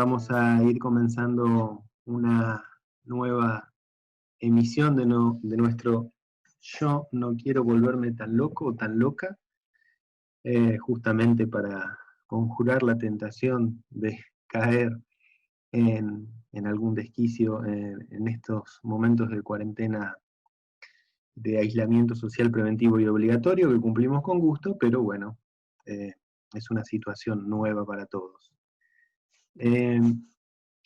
vamos a ir comenzando una nueva emisión de nuestro Yo no quiero volverme tan loco o tan loca, justamente para conjurar la tentación de caer en algún desquicio en estos momentos de cuarentena, de aislamiento social preventivo y obligatorio que cumplimos con gusto, pero bueno, es una situación nueva para todos.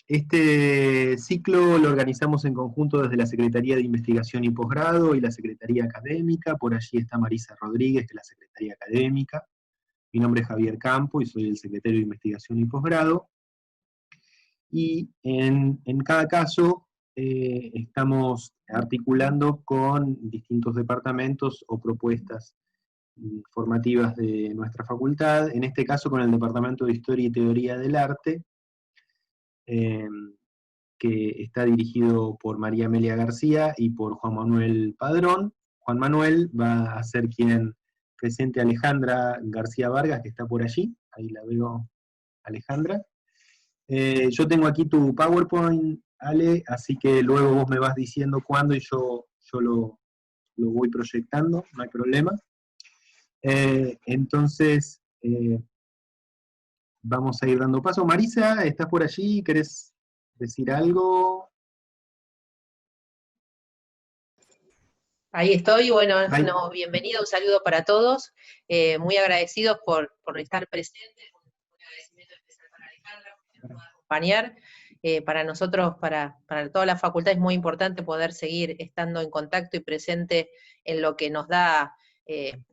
Este ciclo lo organizamos en conjunto desde la Secretaría de Investigación y Posgrado y la Secretaría Académica. Por allí está Marisa Rodríguez, que es la Secretaría Académica. Mi nombre es Javier Campo y soy el Secretario de Investigación y Posgrado. Y en cada caso estamos articulando con distintos departamentos o propuestas formativas de nuestra facultad, en este caso con el Departamento de Historia y Teoría del Arte, que está dirigido por María Amelia García y por Juan Manuel Padrón. Juan Manuel va a ser quien presente a Alejandra García Vargas, que está por allí, ahí la veo, Alejandra. Yo tengo aquí tu PowerPoint, Ale, así que luego vos me vas diciendo cuándo y yo lo voy proyectando, no hay problema. Entonces, vamos a ir dando paso. Marisa, ¿estás por allí? ¿Querés decir algo? Ahí estoy, bueno, no, bienvenido, un saludo para todos, muy agradecidos por estar presentes, un agradecimiento especial para Alejandra, porque nos va a acompañar. Para nosotros, para toda la facultad es muy importante poder seguir estando en contacto y presente en lo que nos da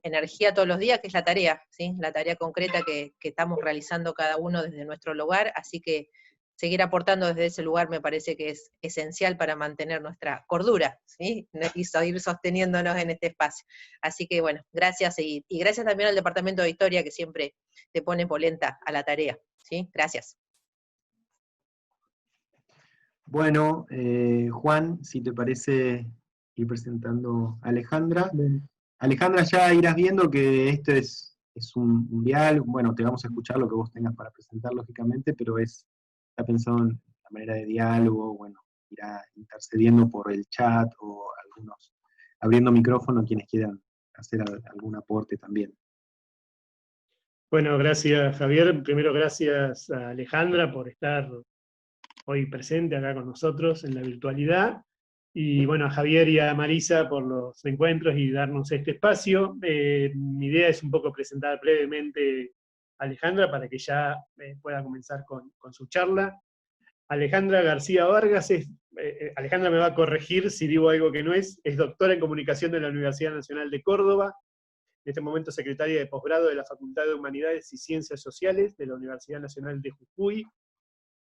energía todos los días, que es la tarea, ¿sí? La tarea concreta que estamos realizando cada uno desde nuestro lugar, así que seguir aportando desde ese lugar me parece que es esencial para mantener nuestra cordura, ¿sí? Y seguir sosteniéndonos en este espacio. Así que bueno, gracias, y gracias también al Departamento de Historia que siempre te pone polenta a la tarea, ¿sí? Gracias. Bueno, Juan, si te parece ir presentando a Alejandra. Bien. Alejandra, ya irás viendo que esto es un diálogo, bueno, te vamos a escuchar lo que vos tengas para presentar, lógicamente, pero está pensado en la manera de diálogo, bueno, irá intercediendo por el chat o algunos, abriendo micrófono quienes quieran hacer algún aporte también. Bueno, gracias Javier. Primero gracias a Alejandra por estar hoy presente acá con nosotros en la virtualidad. Y bueno, a Javier y a Marisa por los encuentros y darnos este espacio. Mi idea es un poco presentar brevemente a Alejandra para que ya pueda comenzar con su charla. Alejandra García Vargas Alejandra me va a corregir si digo algo que no es doctora en comunicación de la Universidad Nacional de Córdoba, en este momento secretaria de posgrado de la Facultad de Humanidades y Ciencias Sociales de la Universidad Nacional de Jujuy,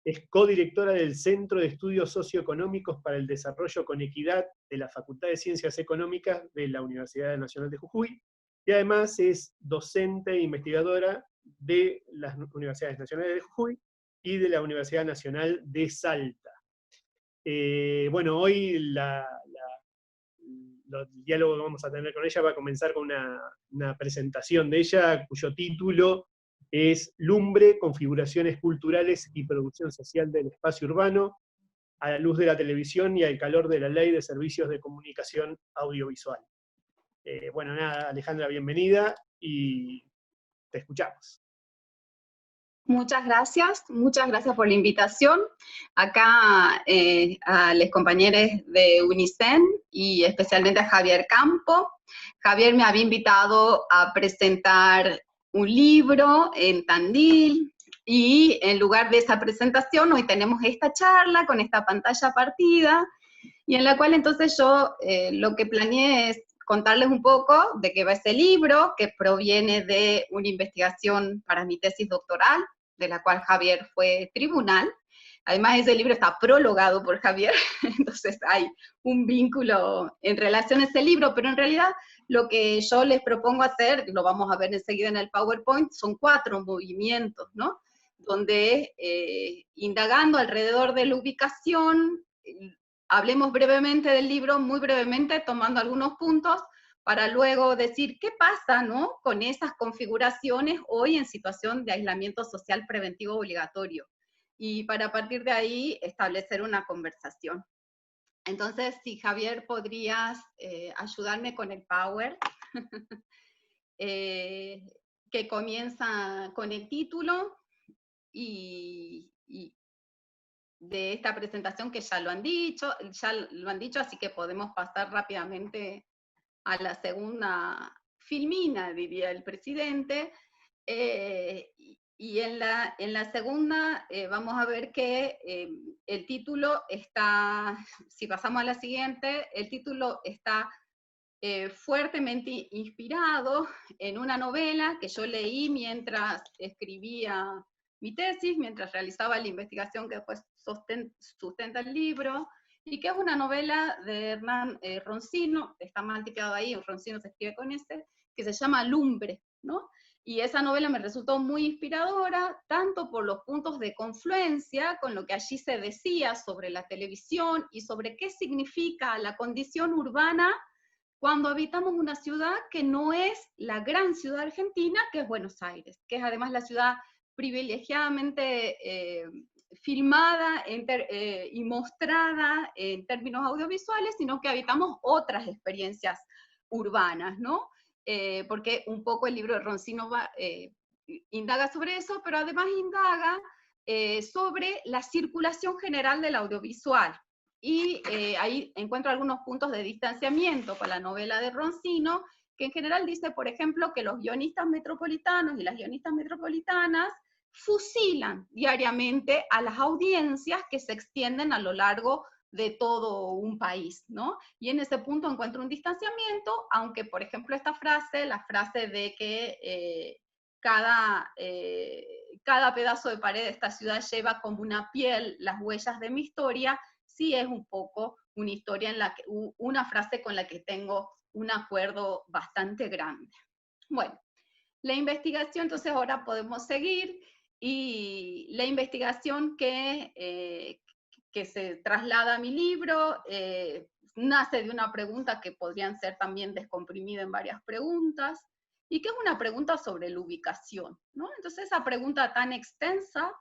es codirectora del Centro de Estudios Socioeconómicos para el Desarrollo con Equidad de la Facultad de Ciencias Económicas de la Universidad Nacional de Jujuy, y además es docente e investigadora de las Universidades Nacionales de Jujuy y de la Universidad Nacional de Salta. Bueno, hoy el diálogo que vamos a tener con ella va a comenzar con una presentación de ella, cuyo título es Lumbre, configuraciones culturales y producción social del espacio urbano, a la luz de la televisión y al calor de la Ley de Servicios de Comunicación Audiovisual. Bueno, nada, Alejandra, bienvenida y te escuchamos. Muchas gracias por la invitación. Acá a los compañeros de UNICEN y especialmente a Javier Campo. Javier me había invitado a presentar un libro en Tandil, y en lugar de esa presentación hoy tenemos esta charla con esta pantalla partida, y en la cual entonces yo lo que planeé es contarles un poco de qué va ese libro, que proviene de una investigación para mi tesis doctoral, de la cual Javier fue tribunal. Además, ese libro está prologado por Javier, entonces hay un vínculo en relación a ese libro, pero en realidad lo que yo les propongo hacer, lo vamos a ver enseguida en el PowerPoint, son 4 movimientos, ¿no? Donde indagando alrededor de la ubicación, hablemos brevemente del libro, muy brevemente, tomando algunos puntos, para luego decir qué pasa, ¿no?, con esas configuraciones hoy en situación de aislamiento social preventivo obligatorio. y para partir de ahí establecer una conversación. Entonces, si Javier podrías ayudarme con el Power, que comienza con el título y de esta presentación, que ya lo han dicho, así que podemos pasar rápidamente a la segunda filmina, diría el presidente. Y en la segunda vamos a ver que el título está, si pasamos a la siguiente, el título está fuertemente inspirado en una novela que yo leí mientras escribía mi tesis, mientras realizaba la investigación que después sustenta el libro, y que es una novela de Hernán Roncino, está mal tipeado ahí, Roncino se escribe con S, que se llama Lumbre, ¿no? Y esa novela me resultó muy inspiradora, tanto por los puntos de confluencia con lo que allí se decía sobre la televisión y sobre qué significa la condición urbana cuando habitamos una ciudad que no es la gran ciudad argentina, que es Buenos Aires, que es además la ciudad privilegiadamente filmada y mostrada en términos audiovisuales, sino que habitamos otras experiencias urbanas, ¿no? Porque un poco el libro de Roncino indaga sobre eso, pero además indaga sobre la circulación general del audiovisual. Y ahí encuentro algunos puntos de distanciamiento con la novela de Roncino, que en general dice, por ejemplo, que los guionistas metropolitanos y las guionistas metropolitanas fusilan diariamente a las audiencias que se extienden a lo largo de todo un país, ¿no? Y en ese punto encuentro un distanciamiento, aunque, por ejemplo, esta frase, la frase de que cada pedazo de pared de esta ciudad lleva como una piel las huellas de mi historia, sí es un poco una historia en la que, una frase con la que tengo un acuerdo bastante grande. Bueno, la investigación, entonces ahora podemos seguir, y la investigación que se traslada a mi libro nace de una pregunta que podrían ser también descomprimida en varias preguntas, y que es una pregunta sobre la ubicación, ¿no? Entonces esa pregunta tan extensa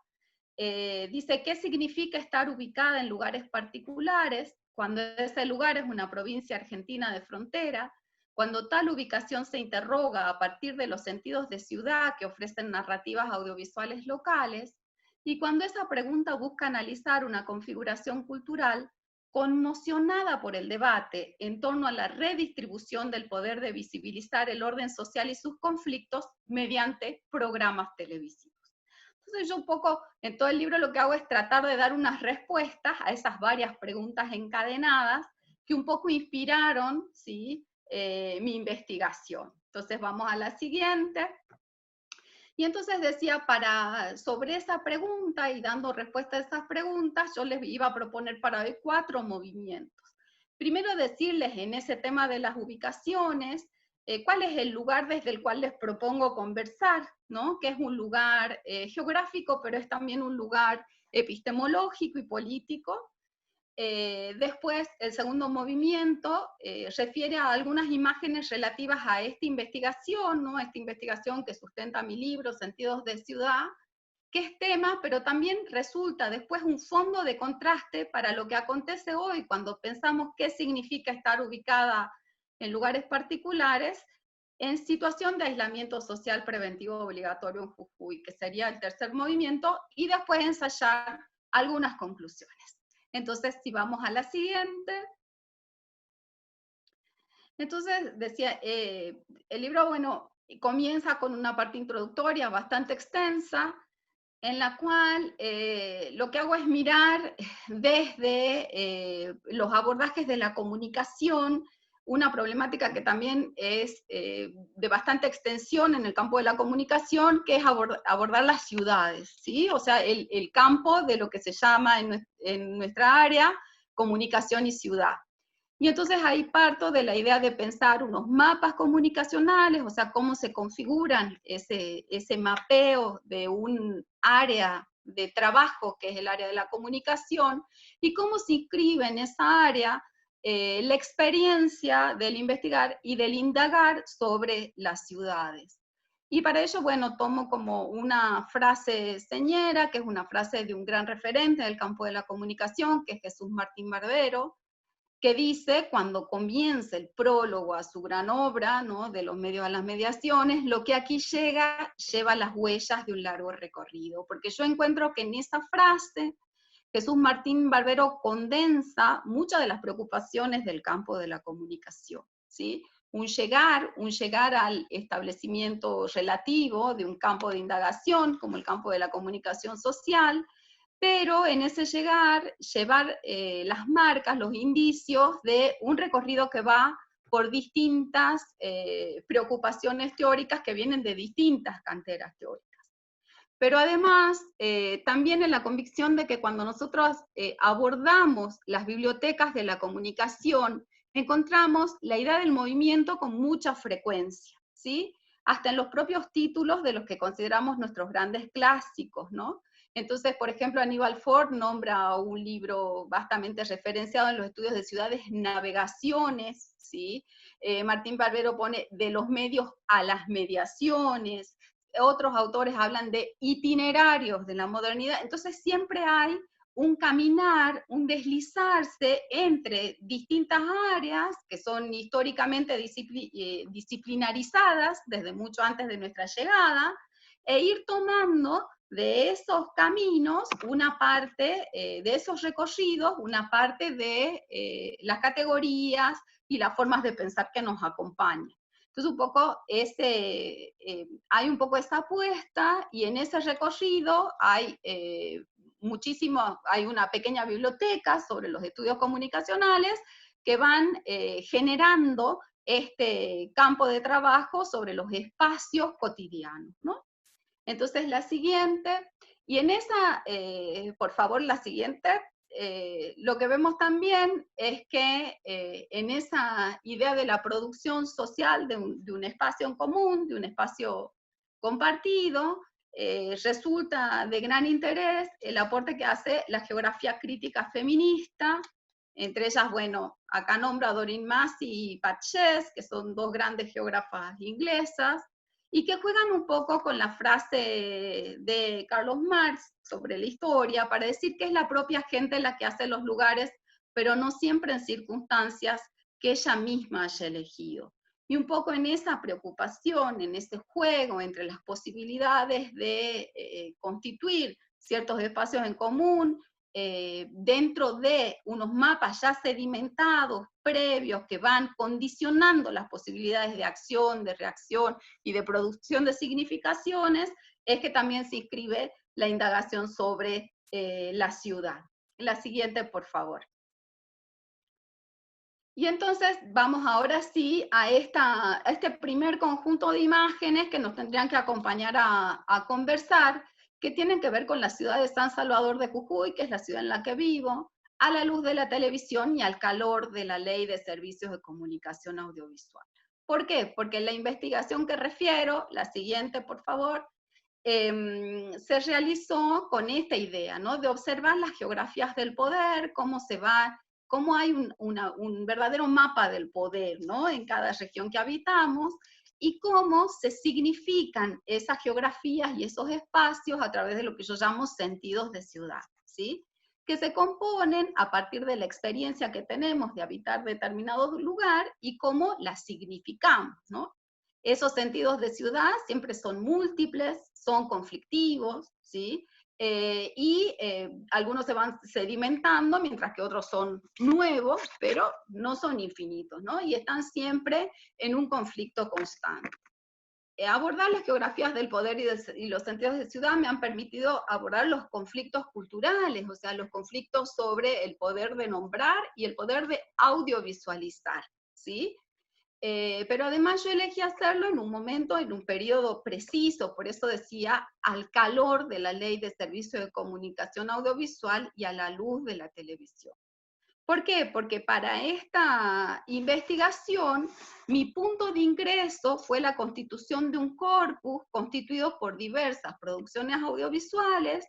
dice, ¿qué significa estar ubicada en lugares particulares cuando ese lugar es una provincia argentina de frontera? Cuando tal ubicación se interroga a partir de los sentidos de ciudad que ofrecen narrativas audiovisuales locales, y cuando esa pregunta busca analizar una configuración cultural conmocionada por el debate en torno a la redistribución del poder de visibilizar el orden social y sus conflictos mediante programas televisivos. Entonces yo un poco, en todo el libro lo que hago es tratar de dar unas respuestas a esas varias preguntas encadenadas que un poco inspiraron, ¿sí?, mi investigación. Entonces vamos a la siguiente. Y entonces decía, sobre esa pregunta y dando respuesta a esas preguntas, yo les iba a proponer para hoy 4 movimientos. Primero decirles en ese tema de las ubicaciones, cuál es el lugar desde el cual les propongo conversar, ¿no? Que es un lugar geográfico, pero es también un lugar epistemológico y político. Después, el segundo movimiento refiere a algunas imágenes relativas a esta investigación, ¿no? Esta investigación que sustenta mi libro, Sentidos de Ciudad, que es tema, pero también resulta después un fondo de contraste para lo que acontece hoy, cuando pensamos qué significa estar ubicada en lugares particulares, en situación de aislamiento social preventivo obligatorio en Jujuy, que sería el tercer movimiento, y después ensayar algunas conclusiones. Entonces, si vamos a la siguiente. Entonces, decía, el libro, bueno, comienza con una parte introductoria bastante extensa, en la cual lo que hago es mirar desde los abordajes de la comunicación, una problemática que también es de bastante extensión en el campo de la comunicación, que es abordar las ciudades, ¿sí? O sea, el campo de lo que se llama en nuestra área comunicación y ciudad. Y entonces ahí parto de la idea de pensar unos mapas comunicacionales, o sea, cómo se configuran ese mapeo de un área de trabajo, que es el área de la comunicación, y cómo se inscribe en esa área la experiencia del investigar y del indagar sobre las ciudades. Y para ello, bueno, tomo como una frase señera, que es una frase de un gran referente del campo de la comunicación, que es Jesús Martín Barbero, que dice, cuando comienza el prólogo a su gran obra, ¿no?, de los medios a las mediaciones, lo que aquí llega lleva las huellas de un largo recorrido, porque yo encuentro que en esa frase Jesús Martín Barbero condensa muchas de las preocupaciones del campo de la comunicación, ¿sí? Un llegar al establecimiento relativo de un campo de indagación, como el campo de la comunicación social, pero en ese llevar las marcas, los indicios de un recorrido que va por distintas preocupaciones teóricas que vienen de distintas canteras teóricas. Pero además, también en la convicción de que cuando nosotros abordamos las bibliotecas de la comunicación, encontramos la idea del movimiento con mucha frecuencia, ¿sí? Hasta en los propios títulos de los que consideramos nuestros grandes clásicos, ¿no? Entonces, por ejemplo, Aníbal Ford nombra un libro bastante referenciado en los estudios de ciudades, Navegaciones, ¿sí? Martín Barbero pone de los medios a las mediaciones. Otros autores hablan de itinerarios de la modernidad. Entonces siempre hay un caminar, un deslizarse entre distintas áreas que son históricamente disciplinarizadas desde mucho antes de nuestra llegada, e ir tomando de esos caminos una parte, de esos recorridos, una parte de las categorías y las formas de pensar que nos acompañan. Entonces un poco hay un poco esa apuesta, y en ese recorrido hay hay una pequeña biblioteca sobre los estudios comunicacionales que van generando este campo de trabajo sobre los espacios cotidianos, ¿no? Entonces la siguiente, y en esa, por favor, la siguiente, lo que vemos también es que en esa idea de la producción social de un espacio en común, de un espacio compartido, resulta de gran interés el aporte que hace la geografía crítica feminista, entre ellas, bueno, acá nombro a Doreen Massey y Pat Chess, que son dos grandes geógrafas inglesas, y que juegan un poco con la frase de Carlos Marx sobre la historia, para decir que es la propia gente la que hace los lugares, pero no siempre en circunstancias que ella misma haya elegido. Y un poco en esa preocupación, en ese juego entre las posibilidades de constituir ciertos espacios en común, dentro de unos mapas ya sedimentados, previos, que van condicionando las posibilidades de acción, de reacción y de producción de significaciones, es que también se inscribe la indagación sobre la ciudad. La siguiente, por favor. Y entonces vamos ahora sí a este primer conjunto de imágenes que nos tendrían que acompañar a conversar, que tienen que ver con la ciudad de San Salvador de Jujuy, que es la ciudad en la que vivo, a la luz de la televisión y al calor de la Ley de Servicios de Comunicación Audiovisual. ¿Por qué? Porque la investigación que refiero, la siguiente por favor, se realizó con esta idea, ¿no?, de observar las geografías del poder, cómo hay un verdadero mapa del poder, ¿no?, en cada región que habitamos, y cómo se significan esas geografías y esos espacios a través de lo que yo llamo sentidos de ciudad, ¿sí?, que se componen a partir de la experiencia que tenemos de habitar determinado lugar y cómo las significamos, ¿no? Esos sentidos de ciudad siempre son múltiples, son conflictivos, ¿sí? Algunos se van sedimentando, mientras que otros son nuevos, pero no son infinitos, ¿no? Y están siempre en un conflicto constante. Abordar las geografías del poder y los sentidos de ciudad me han permitido abordar los conflictos culturales, o sea, los conflictos sobre el poder de nombrar y el poder de audiovisualizar, ¿sí? Pero además yo elegí hacerlo en un momento, en un periodo preciso, por eso decía, al calor de la Ley de Servicio de Comunicación Audiovisual y a la luz de la televisión. ¿Por qué? Porque para esta investigación, mi punto de ingreso fue la constitución de un corpus constituido por diversas producciones audiovisuales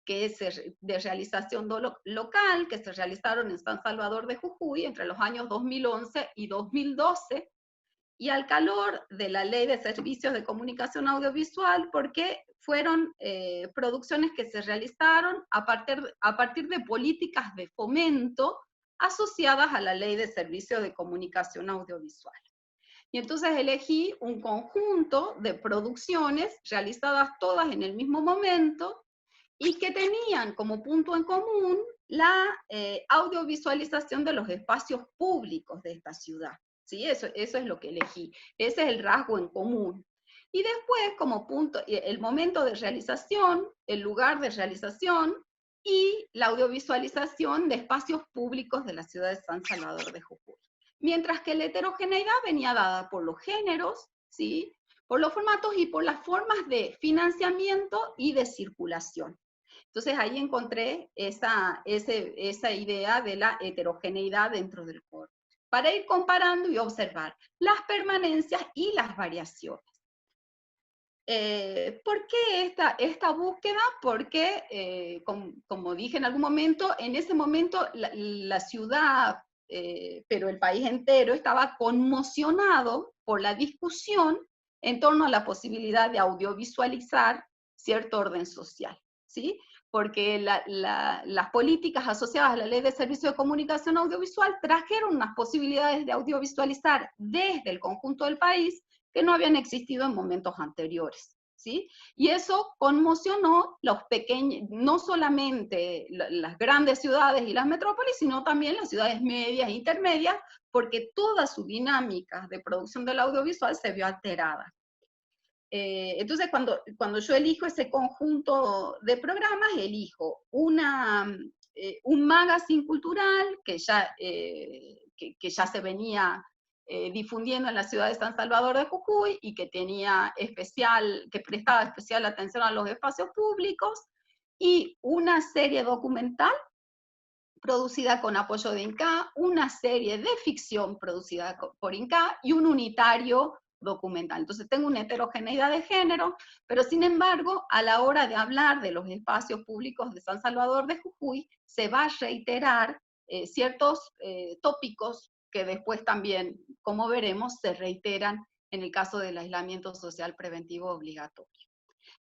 que es de realización local, que se realizaron en San Salvador de Jujuy entre los años 2011 y 2012, y al calor de la Ley de Servicios de Comunicación Audiovisual, porque fueron producciones que se realizaron a partir de políticas de fomento asociadas a la Ley de Servicios de Comunicación Audiovisual. Y entonces elegí un conjunto de producciones realizadas todas en el mismo momento y que tenían como punto en común la audiovisualización de los espacios públicos de esta ciudad. ¿Sí? Eso es lo que elegí. Ese es el rasgo en común. Y después, como punto, el momento de realización, el lugar de realización y la audiovisualización de espacios públicos de la ciudad de San Salvador de Jujuy. Mientras que la heterogeneidad venía dada por los géneros, ¿sí? Por los formatos y por las formas de financiamiento y de circulación. Entonces ahí encontré esa idea de la heterogeneidad dentro del corpus, para ir comparando y observar las permanencias y las variaciones. ¿Por qué esta búsqueda? Porque, como dije en algún momento, en ese momento la ciudad, pero el país entero, estaba conmocionado por la discusión en torno a la posibilidad de audiovisualizar cierto orden social, ¿sí? Porque las políticas asociadas a la Ley de Servicios de Comunicación Audiovisual trajeron unas posibilidades de audiovisualizar desde el conjunto del país que no habían existido en momentos anteriores, ¿sí? Y eso conmocionó los pequeños, no solamente las grandes ciudades y las metrópolis, sino también las ciudades medias e intermedias, porque toda su dinámica de producción del audiovisual se vio alterada. Entonces, cuando yo elijo ese conjunto de programas, elijo un magazine cultural que ya se venía difundiendo en la ciudad de San Salvador de Jujuy y que prestaba especial atención a los espacios públicos, y una serie documental producida con apoyo de INCA, una serie de ficción producida por INCA y un unitario documental. Entonces tengo una heterogeneidad de género, pero sin embargo, a la hora de hablar de los espacios públicos de San Salvador de Jujuy, se va a reiterar ciertos tópicos que después también, como veremos, se reiteran en el caso del aislamiento social preventivo obligatorio.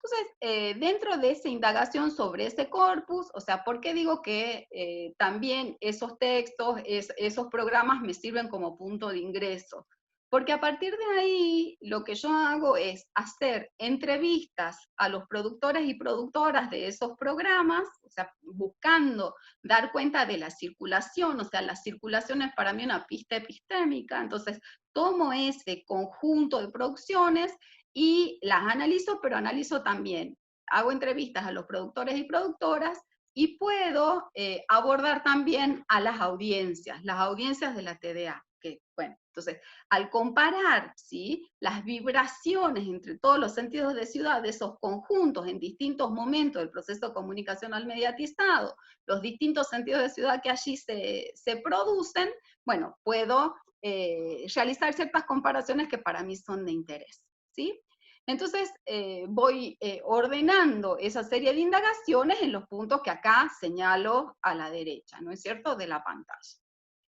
Entonces, dentro de esa indagación sobre ese corpus, o sea, ¿por qué digo que también esos textos, esos programas me sirven como punto de ingreso? Porque a partir de ahí, lo que yo hago es hacer entrevistas a los productores y productoras de esos programas, o sea, buscando dar cuenta de la circulación, o sea, la circulación es para mí una pista epistémica, entonces tomo ese conjunto de producciones y las analizo, pero analizo también, hago entrevistas a los productores y productoras, y puedo abordar también a las audiencias de la TDA, que, bueno, entonces, al comparar, ¿sí?, las vibraciones entre todos los sentidos de ciudad, de esos conjuntos en distintos momentos del proceso comunicacional mediatizado, los distintos sentidos de ciudad que allí se producen, bueno, puedo realizar ciertas comparaciones que para mí son de interés, ¿sí? Entonces, voy ordenando esa serie de indagaciones en los puntos que acá señalo a la derecha, ¿no es cierto?, de la pantalla.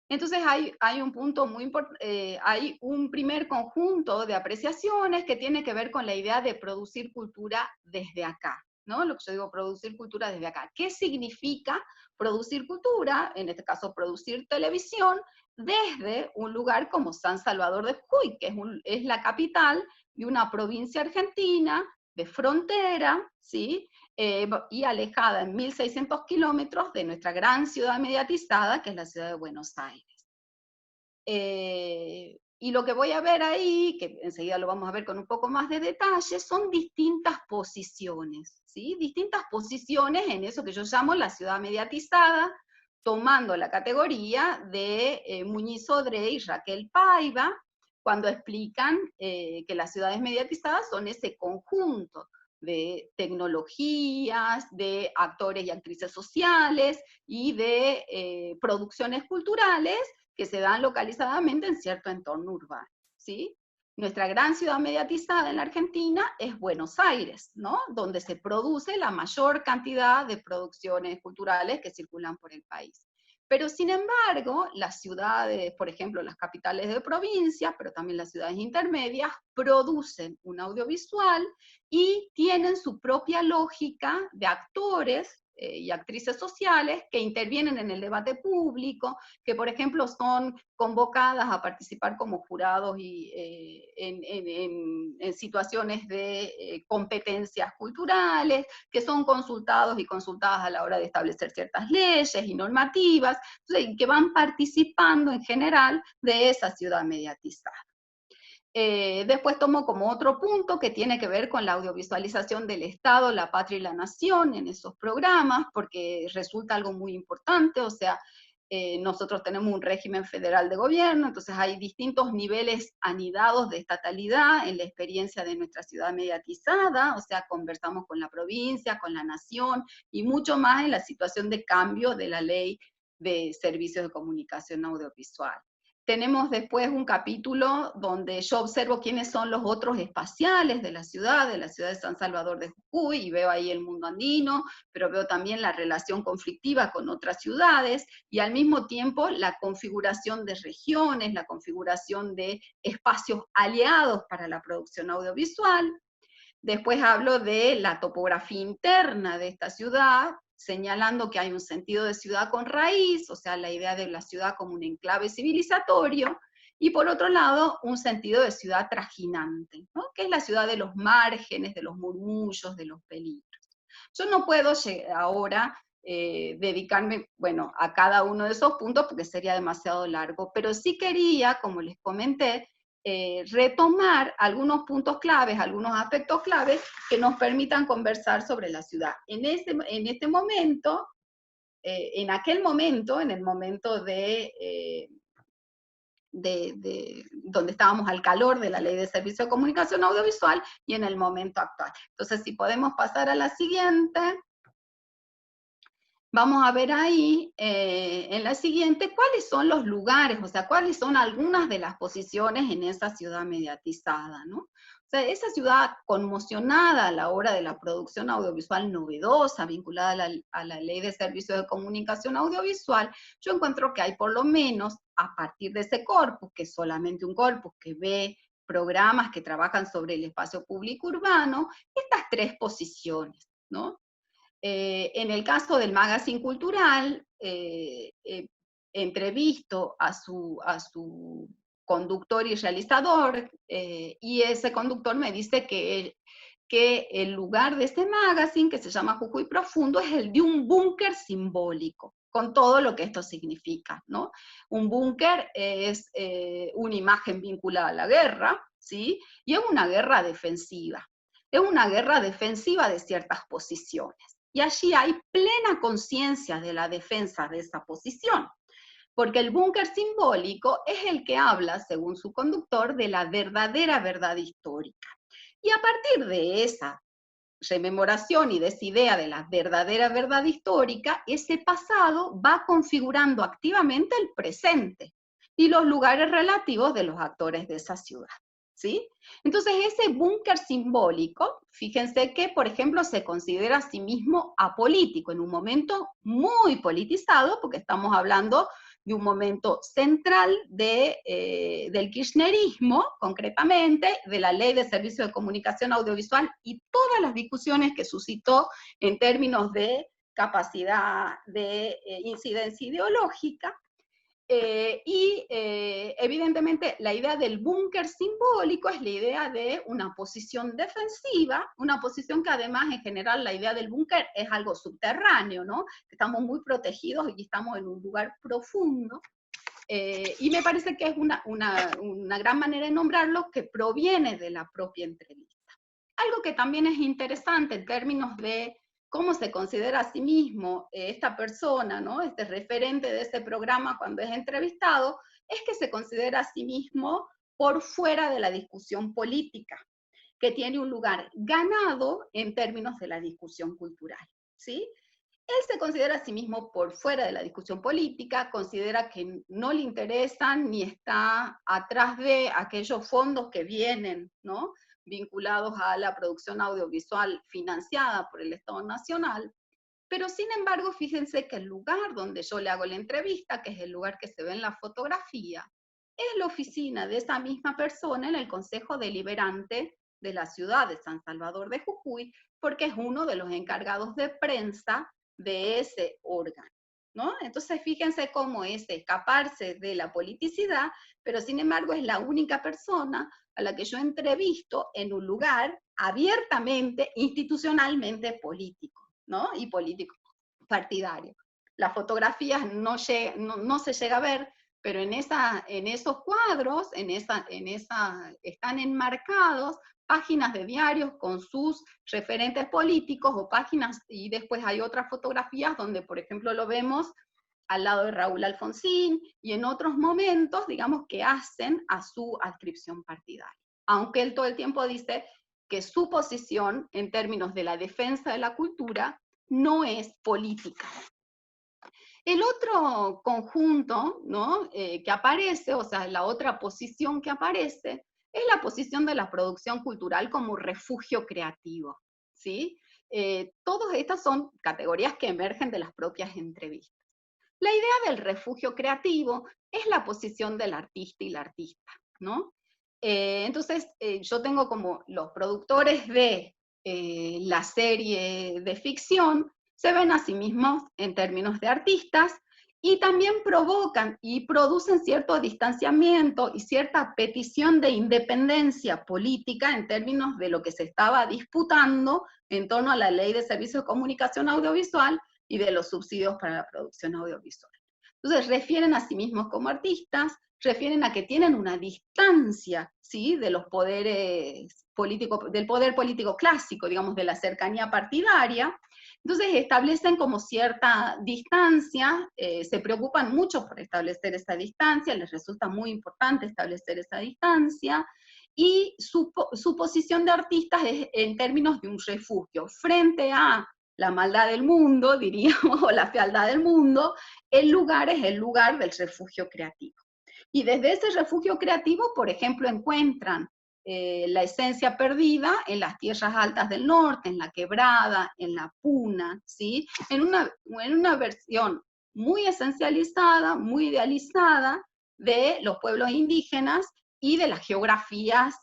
Entonces hay un punto muy importante, hay un primer conjunto de apreciaciones que tiene que ver con la idea de producir cultura desde acá, ¿no? Lo que yo digo, producir cultura desde acá. ¿Qué significa producir cultura? En este caso, producir televisión desde un lugar como San Salvador de Jujuy, que es la capital de una provincia argentina de frontera, ¿sí?, y alejada en 1.600 kilómetros de nuestra gran ciudad mediatizada, que es la ciudad de Buenos Aires. Y lo que voy a ver ahí, que enseguida lo vamos a ver con un poco más de detalle, son distintas posiciones, ¿sí? Distintas posiciones en eso que yo llamo la ciudad mediatizada, tomando la categoría de Muñiz Sodré y Raquel Paiva, cuando explican que las ciudades mediatizadas son ese conjunto de tecnologías, de actores y actrices sociales y de producciones culturales que se dan localizadamente en cierto entorno urbano, ¿sí? Nuestra gran ciudad mediatizada en la Argentina es Buenos Aires, ¿no?, donde se produce la mayor cantidad de producciones culturales que circulan por el país. Pero sin embargo, las ciudades, por ejemplo, las capitales de provincia, pero también las ciudades intermedias, producen un audiovisual y tienen su propia lógica de actores y actrices sociales que intervienen en el debate público, que por ejemplo son convocadas a participar como jurados y, en situaciones de competencias culturales, que son consultados y consultadas a la hora de establecer ciertas leyes y normativas, entonces, que van participando en general de esa ciudad mediatizada. Después tomo como otro punto que tiene que ver con la audiovisualización del Estado, la patria y la nación en esos programas, porque resulta algo muy importante, o sea, nosotros tenemos un régimen federal de gobierno, entonces hay distintos niveles anidados de estatalidad en la experiencia de nuestra ciudad mediatizada, o sea, conversamos con la provincia, con la nación, y mucho más en la situación de cambio de la ley de servicios de comunicación audiovisual. Tenemos después un capítulo donde yo observo quiénes son los otros espaciales de la ciudad de San Salvador de Jujuy, y veo ahí el mundo andino, pero veo también la relación conflictiva con otras ciudades, y al mismo tiempo la configuración de regiones, la configuración de espacios aliados para la producción audiovisual. Después hablo de la topografía interna de esta ciudad, señalando que hay un sentido de ciudad con raíz, o sea, la idea de la ciudad como un enclave civilizatorio, y por otro lado, un sentido de ciudad trajinante, ¿no? Que es la ciudad de los márgenes, de los murmullos, de los peligros. Yo no puedo ahora dedicarme, bueno, a cada uno de esos puntos porque sería demasiado largo, pero sí quería, como les comenté, retomar algunos puntos claves, algunos aspectos claves que nos permitan conversar sobre la ciudad. En este momento, en aquel momento, en el momento de donde estábamos al calor de la Ley de Servicio de Comunicación Audiovisual, y en el momento actual. Entonces, si podemos pasar a la siguiente. Vamos a ver ahí, en la siguiente, cuáles son los lugares, o sea, cuáles son algunas de las posiciones en esa ciudad mediatizada, ¿no? O sea, esa ciudad conmocionada a la hora de la producción audiovisual novedosa, vinculada a la Ley de Servicios de Comunicación Audiovisual, yo encuentro que hay por lo menos, a partir de ese corpus, que es solamente un corpus que ve programas que trabajan sobre el espacio público urbano, estas tres posiciones, ¿no? En el caso del magazine cultural, entrevisto a su conductor y realizador, y ese conductor me dice que el lugar de este magazine, que se llama Jujuy Profundo, es el de un búnker simbólico, con todo lo que esto significa, ¿no? Un búnker es una imagen vinculada a la guerra, ¿sí? Y es una guerra defensiva. Es una guerra defensiva de ciertas posiciones. Y allí hay plena conciencia de la defensa de esa posición, porque el búnker simbólico es el que habla, según su conductor, de la verdadera verdad histórica. Y a partir de esa rememoración y de esa idea de la verdadera verdad histórica, ese pasado va configurando activamente el presente y los lugares relativos de los actores de esa ciudad. ¿Sí? Entonces ese búnker simbólico, fíjense que, por ejemplo, se considera a sí mismo apolítico, en un momento muy politizado, porque estamos hablando de un momento central del kirchnerismo, concretamente, de la Ley de Servicios de Comunicación Audiovisual y todas las discusiones que suscitó en términos de capacidad de incidencia ideológica. Evidentemente la idea del búnker simbólico es la idea de una posición defensiva, una posición que además en general la idea del búnker es algo subterráneo, ¿no? Estamos muy protegidos y estamos en un lugar profundo, y me parece que es una gran manera de nombrarlo, que proviene de la propia entrevista. Algo que también es interesante en términos de cómo se considera a sí mismo esta persona, ¿no? Este referente de este programa cuando es entrevistado, es que se considera a sí mismo por fuera de la discusión política, que tiene un lugar ganado en términos de la discusión cultural, ¿sí? Él se considera a sí mismo por fuera de la discusión política, considera que no le interesan ni está atrás de aquellos fondos que vienen, ¿no?, vinculados a la producción audiovisual financiada por el Estado Nacional, Pero sin embargo, fíjense que el lugar donde yo le hago la entrevista, que es el lugar que se ve en la fotografía, es la oficina de esa misma persona en el Consejo Deliberante de la ciudad de San Salvador de Jujuy, porque es uno de los encargados de prensa de ese órgano, ¿no? Entonces fíjense cómo es escaparse de la politicidad, pero sin embargo es la única persona a la que yo entrevisto en un lugar abiertamente, institucionalmente político, ¿no? Y político partidario. Las fotografías no se llega a ver, pero en esos cuadros, están enmarcados páginas de diarios con sus referentes políticos o páginas, y después hay otras fotografías donde, por ejemplo, lo vemos al lado de Raúl Alfonsín, y en otros momentos, digamos, que hacen a su adscripción partidaria. Aunque él todo el tiempo dice que su posición en términos de la defensa de la cultura no es política. El otro conjunto, ¿no? Que aparece, o sea, la otra posición que aparece, es la posición de la producción cultural como refugio creativo, ¿sí? Todas estas son categorías que emergen de las propias entrevistas. La idea del refugio creativo es la posición del artista y la artista, ¿no? Entonces, yo tengo como los productores de la serie de ficción, se ven a sí mismos en términos de artistas, y también provocan y producen cierto distanciamiento y cierta petición de independencia política en términos de lo que se estaba disputando en torno a la Ley de Servicios de Comunicación Audiovisual y de los subsidios para la producción audiovisual. Entonces refieren a sí mismos como artistas, refieren a que tienen una distancia, ¿sí?, de los poderes políticos, del poder político clásico, digamos, de la cercanía partidaria. Entonces establecen como cierta distancia, se preocupan mucho por establecer esa distancia, les resulta muy importante establecer esa distancia, y su posición de artistas es en términos de un refugio frente a la maldad del mundo, diríamos, o la fealdad del mundo. El lugar es el lugar del refugio creativo. Y desde ese refugio creativo, por ejemplo, encuentran la esencia perdida en las tierras altas del norte, en la Quebrada, en la Puna, ¿sí? En una versión muy esencializada, muy idealizada de los pueblos indígenas y de las geografías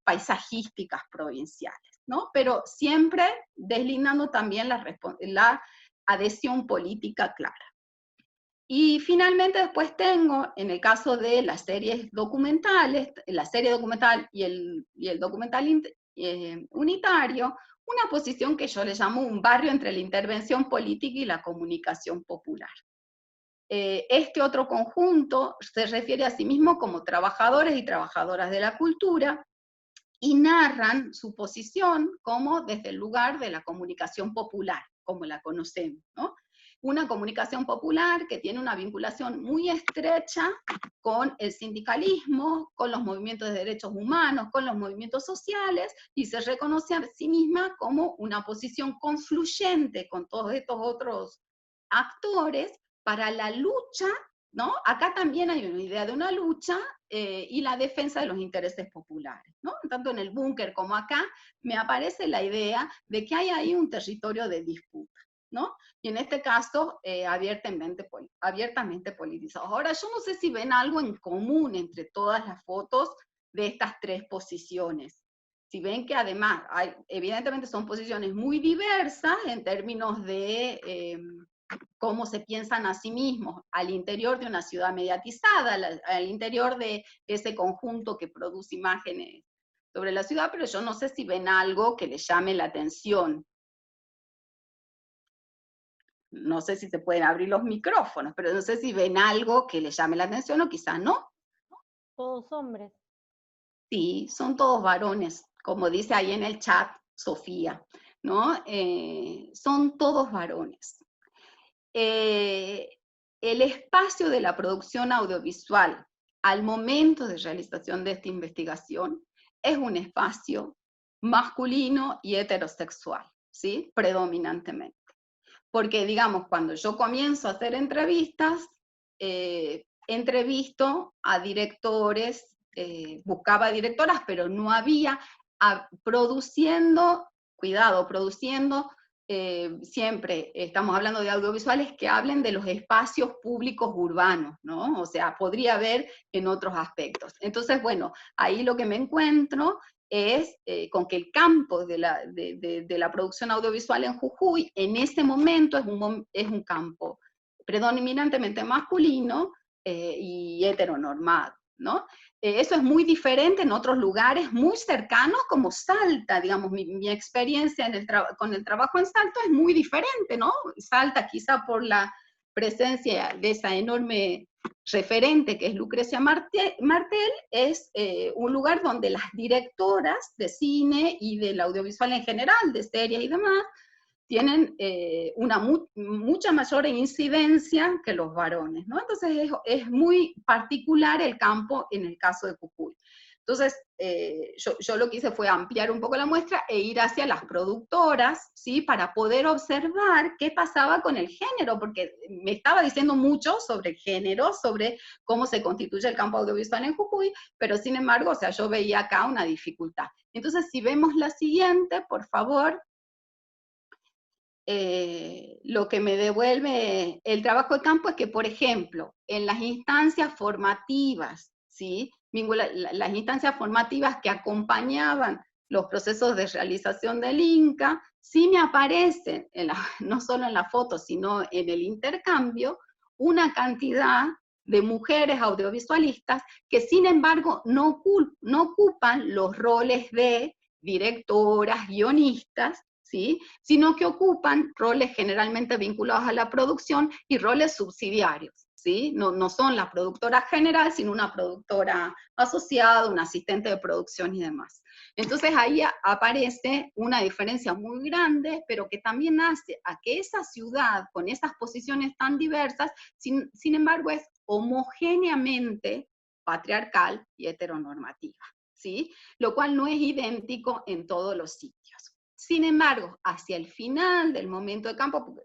paisajísticas provinciales, ¿no? Pero siempre deslindando también la adhesión política clara. Y finalmente después tengo, en el caso de las series documentales, la serie documental y el documental unitario, una posición que yo le llamo un barrio entre la intervención política y la comunicación popular. Este otro conjunto se refiere a sí mismo como trabajadores y trabajadoras de la cultura, y narran su posición como desde el lugar de la comunicación popular, como la conocemos, ¿no? Una comunicación popular que tiene una vinculación muy estrecha con el sindicalismo, con los movimientos de derechos humanos, con los movimientos sociales, y se reconoce a sí misma como una posición confluyente con todos estos otros actores para la lucha, ¿no? Acá también hay una idea de una lucha y la defensa de los intereses populares, ¿no? Tanto en el búnker como acá me aparece la idea de que hay ahí un territorio de disputa, ¿no? Y en este caso abiertamente politizado. Ahora, yo no sé si ven algo en común entre todas las fotos de estas tres posiciones. Si ven que además, evidentemente son posiciones muy diversas en términos de cómo se piensan a sí mismos al interior de una ciudad mediatizada, al interior de ese conjunto que produce imágenes sobre la ciudad, pero yo no sé si ven algo que les llame la atención. No sé si se pueden abrir los micrófonos, pero no sé si ven algo que les llame la atención o quizás no. Todos hombres. Sí, son todos varones, como dice ahí en el chat Sofía, ¿no? Son todos varones. El espacio de la producción audiovisual al momento de realización de esta investigación es un espacio masculino y heterosexual, ¿sí? Predominantemente. Porque, digamos, cuando yo comienzo a hacer entrevistas, entrevisto a directores, buscaba directoras, pero no había, produciendo siempre estamos hablando de audiovisuales que hablen de los espacios públicos urbanos, ¿no? O sea, podría haber en otros aspectos. Entonces, bueno, ahí lo que me encuentro es con que el campo de la producción audiovisual en Jujuy, en ese momento es un campo predominantemente masculino y heteronormado, ¿no? Eso es muy diferente en otros lugares muy cercanos como Salta, digamos, mi experiencia con el trabajo en Salta es muy diferente, ¿no? Salta quizá por la presencia de esa enorme referente que es Lucrecia Martel, es un lugar donde las directoras de cine y del audiovisual en general, de series y demás, tienen una mucha mayor incidencia que los varones, ¿no? Entonces es muy particular el campo en el caso de Jujuy. Entonces, yo lo que hice fue ampliar un poco la muestra e ir hacia las productoras, ¿sí? Para poder observar qué pasaba con el género, porque me estaba diciendo mucho sobre el género, sobre cómo se constituye el campo audiovisual en Jujuy, pero sin embargo, o sea, yo veía acá una dificultad. Entonces, si vemos la siguiente, por favor, lo que me devuelve el trabajo de campo es que, por ejemplo, en las instancias formativas, ¿sí? Las instancias formativas que acompañaban los procesos de realización del Inca, sí me aparecen, no solo en la foto, sino en el intercambio, una cantidad de mujeres audiovisualistas que sin embargo no ocupan los roles de directoras, guionistas, ¿sí? Sino que ocupan roles generalmente vinculados a la producción y roles subsidiarios, ¿sí? No son la productora general, sino una productora asociada, un asistente de producción y demás. Entonces ahí aparece una diferencia muy grande, pero que también hace a que esa ciudad, con esas posiciones tan diversas, sin embargo es homogéneamente patriarcal y heteronormativa, ¿sí? Lo cual no es idéntico en todos los sitios. Sin embargo, hacia el final del momento de campo,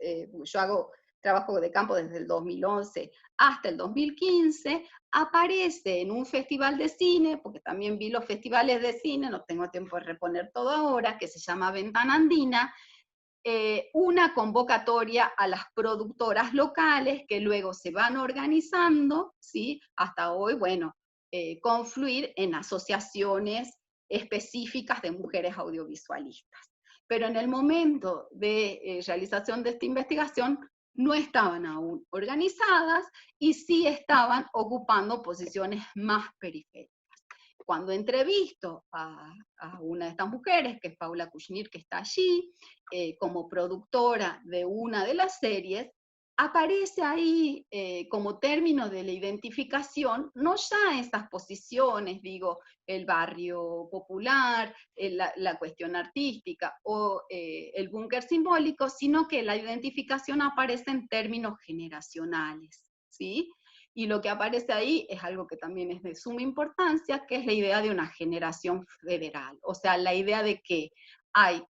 yo hago trabajo de campo desde el 2011 hasta el 2015, aparece en un festival de cine, porque también vi los festivales de cine, no tengo tiempo de reponer todo ahora, que se llama Ventana Andina, una convocatoria a las productoras locales que luego se van organizando, ¿sí? Hasta hoy, bueno, confluir en asociaciones específicas de mujeres audiovisualistas. Pero en el momento de realización de esta investigación no estaban aún organizadas y sí estaban ocupando posiciones más periféricas. Cuando entrevisto a una de estas mujeres, que es Paula Kushnir, que está allí, como productora de una de las series, aparece ahí como término de la identificación, no ya esas posiciones, digo, el barrio popular, la cuestión artística o el búnker simbólico, sino que la identificación aparece en términos generacionales, ¿sí? Y lo que aparece ahí es algo que también es de suma importancia, que es la idea de una generación federal. O sea, la idea de que hay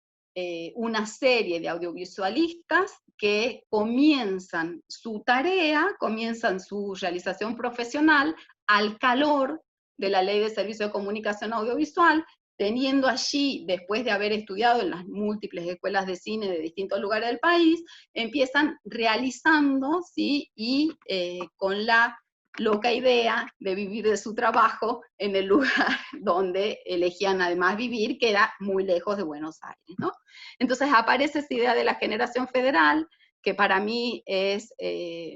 una serie de audiovisualistas que comienzan su tarea, comienzan su realización profesional al calor de la Ley de Servicio de Comunicación Audiovisual, teniendo allí, después de haber estudiado en las múltiples escuelas de cine de distintos lugares del país, empiezan realizando, ¿sí? Y con la loca idea de vivir de su trabajo en el lugar donde elegían además vivir, que era muy lejos de Buenos Aires, ¿no? Entonces aparece esa idea de la generación federal, que para mí es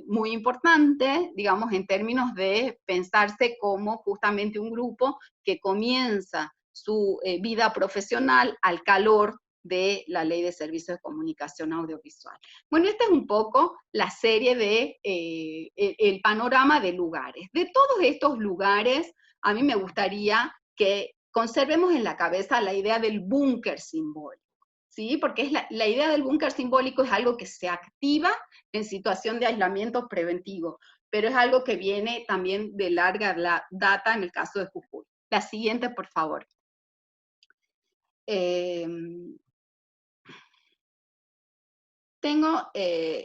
muy importante, digamos, en términos de pensarse como justamente un grupo que comienza su vida profesional al calor de la Ley de Servicios de Comunicación Audiovisual. Bueno, esta es un poco la serie de el panorama de lugares. De todos estos lugares, a mí me gustaría que conservemos en la cabeza la idea del búnker simbólico, ¿sí? Porque es la idea del búnker simbólico es algo que se activa en situación de aislamiento preventivo, pero es algo que viene también de larga data en el caso de Jujuy. La siguiente, por favor.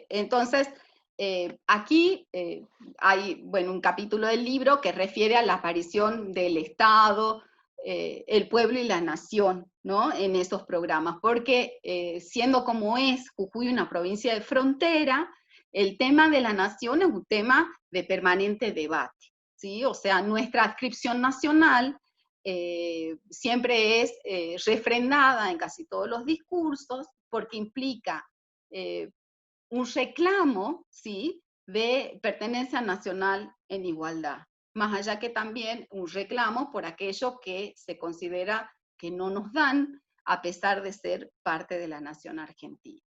Entonces, aquí hay, bueno, un capítulo del libro que refiere a la aparición del Estado el pueblo y la nación, ¿no? En esos programas, porque siendo como es Jujuy una provincia de frontera, el tema de la nación es un tema de permanente debate, ¿sí? O sea, nuestra adscripción nacional siempre es refrendada en casi todos los discursos, porque implica un reclamo, ¿sí?, de pertenencia nacional en igualdad, más allá que también un reclamo por aquello que se considera que no nos dan, a pesar de ser parte de la nación argentina.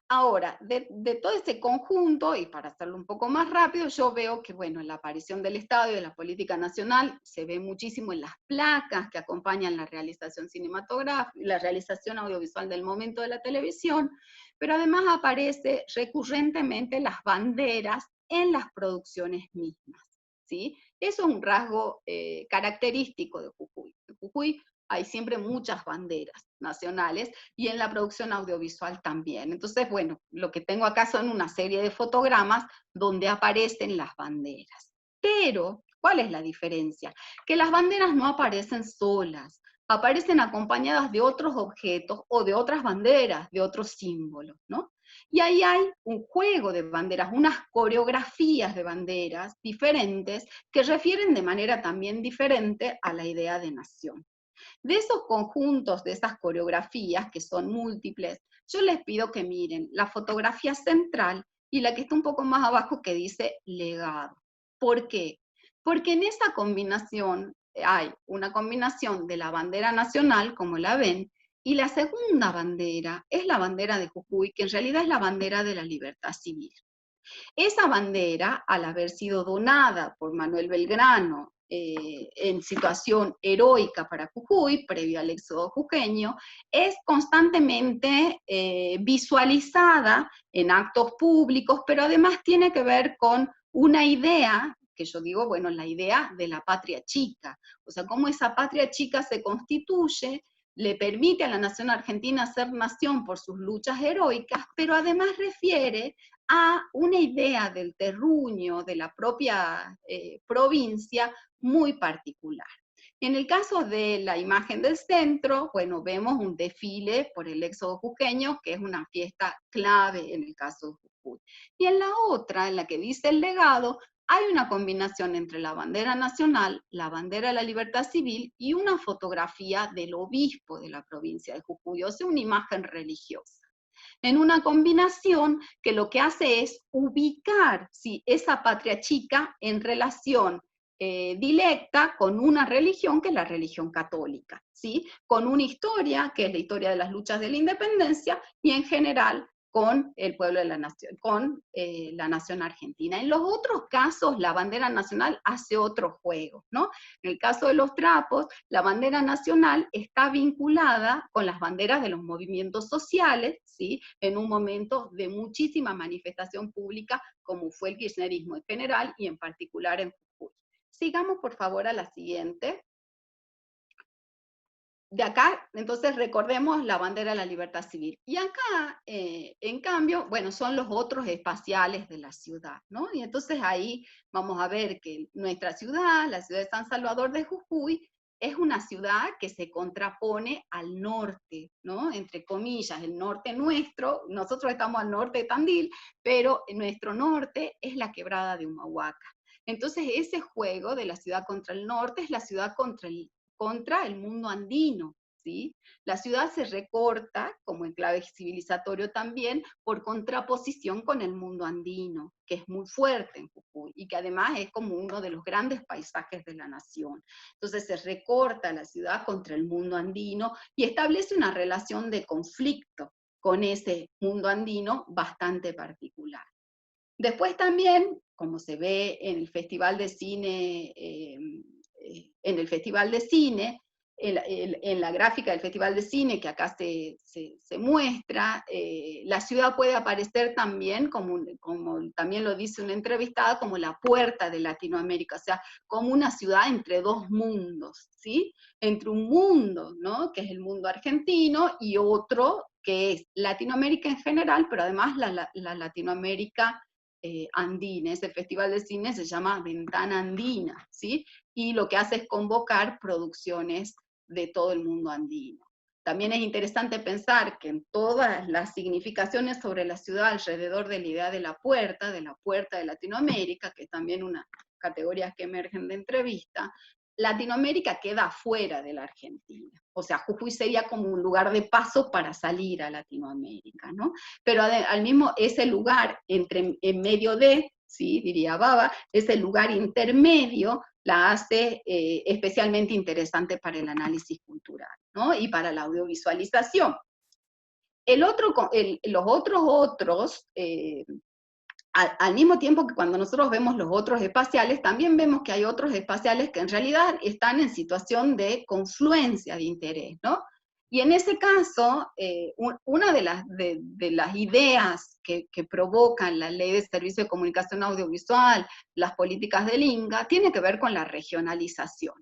Ahora, de todo este conjunto, y para hacerlo un poco más rápido, yo veo que, bueno, la aparición del Estado y de la política nacional se ve muchísimo en las placas que acompañan la realización cinematográfica, la realización audiovisual del momento de la televisión, pero además aparece recurrentemente las banderas en las producciones mismas, ¿sí? Eso es un rasgo característico de Jujuy. En Jujuy hay siempre muchas banderas nacionales, y en la producción audiovisual también. Entonces, bueno, lo que tengo acá son una serie de fotogramas donde aparecen las banderas. Pero, ¿cuál es la diferencia? Que las banderas no aparecen solas, aparecen acompañadas de otros objetos o de otras banderas, de otros símbolos, ¿no? Y ahí hay un juego de banderas, unas coreografías de banderas diferentes que refieren de manera también diferente a la idea de nación. De esos conjuntos, de esas coreografías, que son múltiples, yo les pido que miren la fotografía central y la que está un poco más abajo que dice legado. ¿Por qué? Porque en esa combinación hay una combinación de la bandera nacional, como la ven, y la segunda bandera es la bandera de Jujuy, que en realidad es la bandera de la libertad civil. Esa bandera, al haber sido donada por Manuel Belgrano en situación heroica para Jujuy, previo al éxodo jujeño, es constantemente visualizada en actos públicos, pero además tiene que ver con una idea, que yo digo, bueno, la idea de la patria chica, o sea, cómo esa patria chica se constituye, le permite a la nación argentina ser nación por sus luchas heroicas, pero además refiere a una idea del terruño, de la propia provincia, muy particular. En el caso de la imagen del centro, bueno, vemos un desfile por el éxodo jujeño, que es una fiesta clave en el caso de Jujuy. Y en la otra, en la que dice el legado, hay una combinación entre la bandera nacional, la bandera de la libertad civil y una fotografía del obispo de la provincia de Jujuy, o sea, una imagen religiosa. En una combinación que lo que hace es ubicar, ¿sí?, esa patria chica en relación directa con una religión que es la religión católica, ¿sí?, con una historia que es la historia de las luchas de la independencia, y en general con el pueblo de la nación, con la nación argentina. En los otros casos, la bandera nacional hace otro juego, ¿no? En el caso de los trapos, la bandera nacional está vinculada con las banderas de los movimientos sociales, ¿sí?, en un momento de muchísima manifestación pública, como fue el kirchnerismo en general, y en particular en Jujuy. Sigamos, por favor, a la siguiente. De acá, entonces, recordemos la bandera de la libertad civil. Y acá, en cambio, bueno, son los otros espaciales de la ciudad, ¿no? Y entonces ahí vamos a ver que nuestra ciudad, la ciudad de San Salvador de Jujuy, es una ciudad que se contrapone al norte, ¿no? Entre comillas, el norte nuestro, nosotros estamos al norte de Tandil, pero nuestro norte es la quebrada de Humahuaca. Entonces, ese juego de la ciudad contra el norte es la ciudad contra el mundo andino, ¿sí? La ciudad se recorta, como enclave civilizatorio también, por contraposición con el mundo andino, que es muy fuerte en Jujuy, y que además es como uno de los grandes paisajes de la nación. Entonces se recorta la ciudad contra el mundo andino, y establece una relación de conflicto con ese mundo andino bastante particular. Después también, como se ve en el Festival de Cine, en la gráfica del Festival de Cine que acá se muestra, la ciudad puede aparecer también, como también lo dice una entrevistada, como la puerta de Latinoamérica, o sea, como una ciudad entre dos mundos, ¿sí? Entre un mundo, ¿no?, que es el mundo argentino, y otro que es Latinoamérica en general, pero además la Latinoamérica andina. Ese festival de cine se llama Ventana Andina, ¿sí? Y lo que hace es convocar producciones de todo el mundo andino. También es interesante pensar que en todas las significaciones sobre la ciudad alrededor de la idea de la puerta de Latinoamérica, que es también una categoría que emergen de entrevista, Latinoamérica queda fuera de la Argentina. O sea, Jujuy sería como un lugar de paso para salir a Latinoamérica, ¿no? Pero al mismo, ese lugar en medio de, ¿sí? Diría Baba, ese lugar intermedio la hace especialmente interesante para el análisis cultural, ¿no? Y para la audiovisualización. Los otros, al mismo tiempo que cuando nosotros vemos los otros espaciales, también vemos que hay otros espaciales que en realidad están en situación de confluencia de interés, ¿no? Y en ese caso, una de las ideas que provocan la Ley de Servicio de Comunicación Audiovisual, las políticas del INCA, tiene que ver con la regionalización.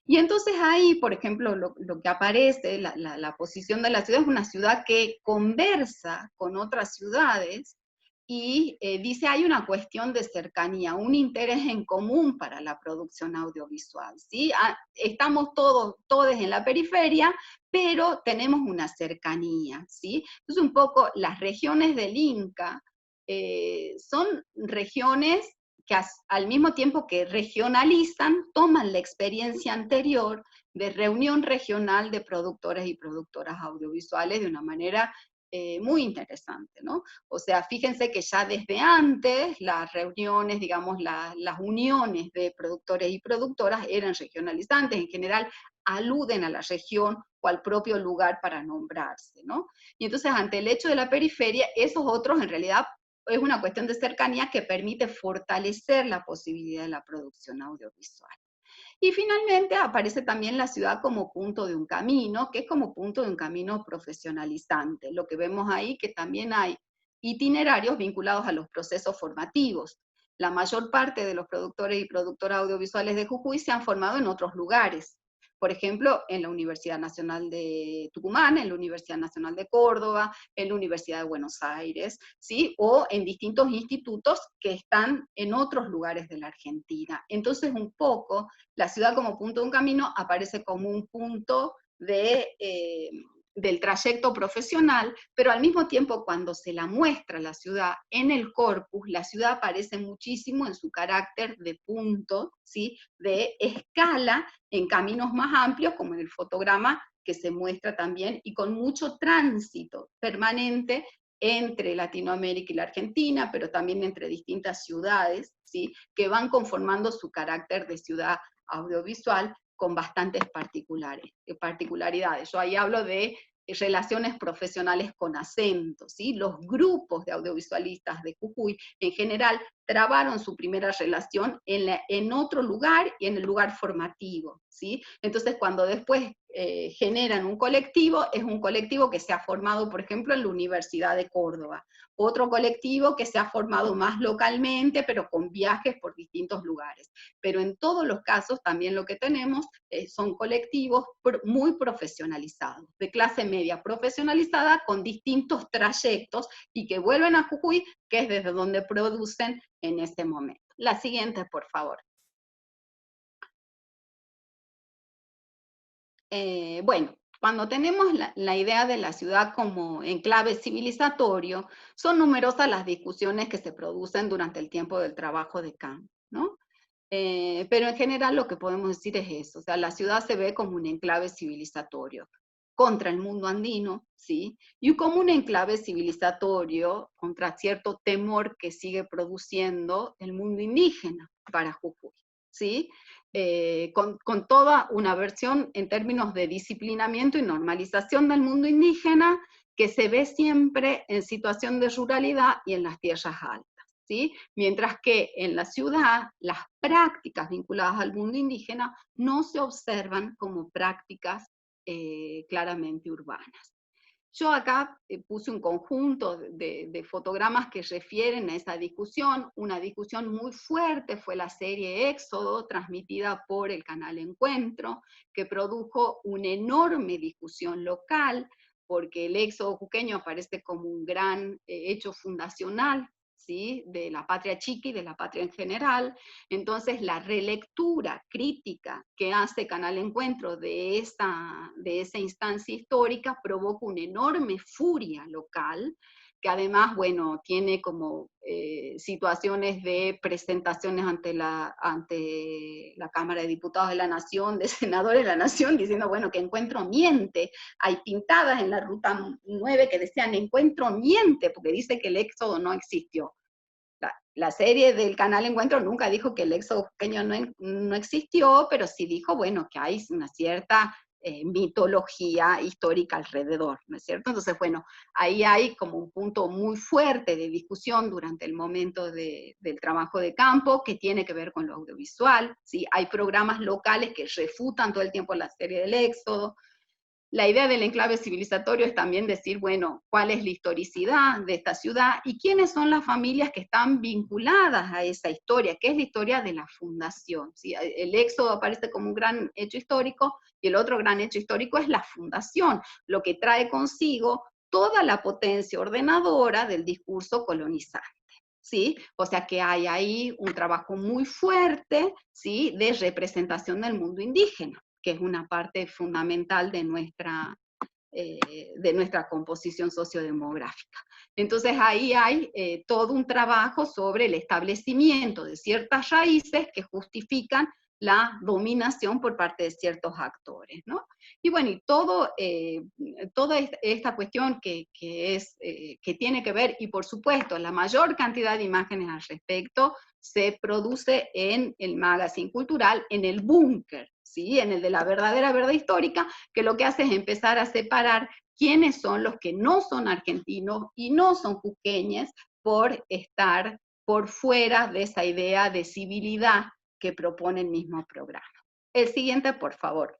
Y entonces ahí, por ejemplo, lo que aparece, la posición de la ciudad es una ciudad que conversa con otras ciudades y dice hay una cuestión de cercanía, un interés en común para la producción audiovisual, ¿sí? Estamos todos en la periferia, pero tenemos una cercanía, ¿sí? Entonces un poco las regiones del INCA son regiones que al mismo tiempo que regionalizan, toman la experiencia anterior de reunión regional de productores y productoras audiovisuales de una manera muy interesante, ¿no? O sea, fíjense que ya desde antes las reuniones, digamos, las uniones de productores y productoras eran regionalizantes, en general aluden a la región o al propio lugar para nombrarse, ¿no? Y entonces ante el hecho de la periferia, esos otros en realidad es una cuestión de cercanía que permite fortalecer la posibilidad de la producción audiovisual. Y finalmente aparece también la ciudad como punto de un camino, que es como punto de un camino profesionalizante. Lo que vemos ahí que también hay itinerarios vinculados a los procesos formativos. La mayor parte de los productores y productoras audiovisuales de Jujuy se han formado en otros lugares. Por ejemplo, en la Universidad Nacional de Tucumán, en la Universidad Nacional de Córdoba, en la Universidad de Buenos Aires, ¿sí? O en distintos institutos que están en otros lugares de la Argentina. Entonces, un poco, la ciudad como punto de un camino aparece como un punto del trayecto profesional, pero al mismo tiempo cuando se la muestra la ciudad en el corpus, la ciudad aparece muchísimo en su carácter de punto, ¿sí? De escala en caminos más amplios, como en el fotograma que se muestra también, y con mucho tránsito permanente entre Latinoamérica y la Argentina, pero también entre distintas ciudades, ¿sí? Que van conformando su carácter de ciudad audiovisual con bastantes particularidades. Yo ahí hablo de relaciones profesionales con acento, ¿sí? Los grupos de audiovisualistas de Jujuy, en general, trabaron su primera relación en otro lugar y en el lugar formativo, ¿sí? Entonces, cuando después generan un colectivo, es un colectivo que se ha formado, por ejemplo, en la Universidad de Córdoba, otro colectivo que se ha formado más localmente, pero con viajes por distintos lugares. Pero en todos los casos también lo que tenemos son colectivos muy profesionalizados, de clase media profesionalizada con distintos trayectos y que vuelven a Jujuy, que es desde donde producen en este momento. La siguiente, por favor. Bueno, cuando tenemos la idea de la ciudad como enclave civilizatorio, son numerosas las discusiones que se producen durante el tiempo del trabajo de campo, ¿no? Pero en general lo que podemos decir es eso, o sea, la ciudad se ve como un enclave civilizatorio contra el mundo andino, ¿sí? Y como un enclave civilizatorio contra cierto temor que sigue produciendo el mundo indígena para Jujuy, ¿sí? Con toda una versión en términos de disciplinamiento y normalización del mundo indígena que se ve siempre en situación de ruralidad y en las tierras altas, ¿sí? Mientras que en la ciudad las prácticas vinculadas al mundo indígena no se observan como prácticas claramente urbanas. Yo acá puse un conjunto de fotogramas que refieren a esa discusión. Una discusión muy fuerte fue la serie Éxodo, transmitida por el canal Encuentro, que produjo una enorme discusión local, porque el éxodo jujeño aparece como un gran hecho fundacional, ¿sí? De la patria chica y de la patria en general. Entonces la relectura crítica que hace Canal Encuentro de esa instancia histórica provoca una enorme furia local, que además, bueno, tiene como situaciones de presentaciones ante la Cámara de Diputados de la Nación, de senadores de la Nación, diciendo, bueno, que Encuentro miente. Hay pintadas en la Ruta 9 que decían, Encuentro miente, porque dice que el éxodo no existió. La serie del Canal Encuentro nunca dijo que el éxodo jujeño no existió, pero sí dijo, bueno, que hay una cierta mitología histórica alrededor, ¿no es cierto? Entonces, bueno, ahí hay como un punto muy fuerte de discusión durante el momento del trabajo de campo, que tiene que ver con lo audiovisual, ¿sí? Hay programas locales que refutan todo el tiempo la serie del éxodo. La idea del enclave civilizatorio es también decir, bueno, cuál es la historicidad de esta ciudad y quiénes son las familias que están vinculadas a esa historia, que es la historia de la fundación, ¿sí? El éxodo aparece como un gran hecho histórico y el otro gran hecho histórico es la fundación, lo que trae consigo toda la potencia ordenadora del discurso colonizante. ¿Sí? O sea que hay ahí un trabajo muy fuerte, ¿sí? De representación del mundo indígena, que es una parte fundamental de nuestra composición sociodemográfica. Entonces ahí hay todo un trabajo sobre el establecimiento de ciertas raíces que justifican la dominación por parte de ciertos actores, ¿no? Y bueno, y toda esta cuestión que tiene que ver, y por supuesto la mayor cantidad de imágenes al respecto, se produce en el magazine cultural, en el búnker, ¿sí? En el de la verdadera verdad histórica, que lo que hace es empezar a separar quiénes son los que no son argentinos y no son jujeñes por estar por fuera de esa idea de civilidad que propone el mismo programa. El siguiente, por favor.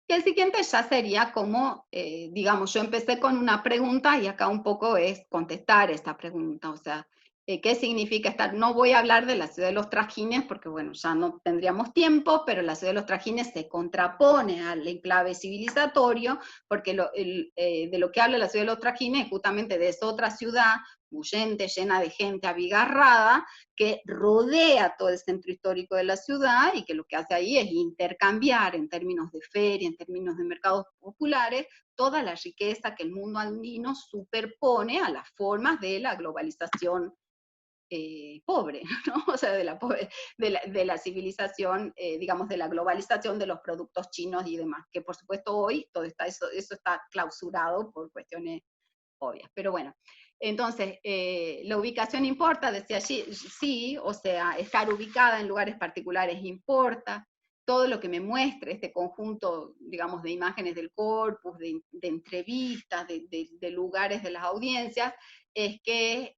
El siguiente ya sería como, digamos, yo empecé con una pregunta y acá un poco es contestar esta pregunta, o sea, ¿qué significa estar? No voy a hablar de la ciudad de los trajines porque, bueno, ya no tendríamos tiempo, pero la ciudad de los trajines se contrapone al enclave civilizatorio, porque de lo que habla la ciudad de los trajines es justamente de esa otra ciudad bullente, llena de gente abigarrada, que rodea todo el centro histórico de la ciudad y que lo que hace ahí es intercambiar en términos de feria, en términos de mercados populares, toda la riqueza que el mundo andino superpone a las formas de la globalización pobre, ¿no? O sea, de la civilización, digamos, de la globalización de los productos chinos y demás, que por supuesto hoy todo eso está clausurado por cuestiones obvias, pero bueno. Entonces, la ubicación importa, decía allí, sí, o sea, estar ubicada en lugares particulares importa, todo lo que me muestre este conjunto, digamos, de imágenes del corpus, de entrevistas, de lugares de las audiencias, es que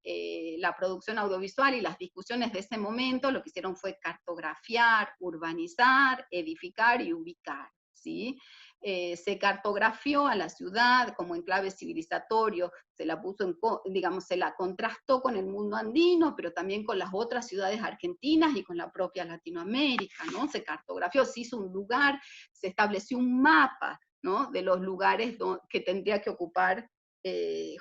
la producción audiovisual y las discusiones de ese momento lo que hicieron fue cartografiar, urbanizar, edificar y ubicar, ¿sí? Se cartografió a la ciudad como enclave civilizatorio, se la puso digamos, se la contrastó con el mundo andino, pero también con las otras ciudades argentinas y con la propia Latinoamérica, ¿no? Se cartografió, se hizo un lugar, se estableció un mapa, ¿no? De los lugares que tendría que ocupar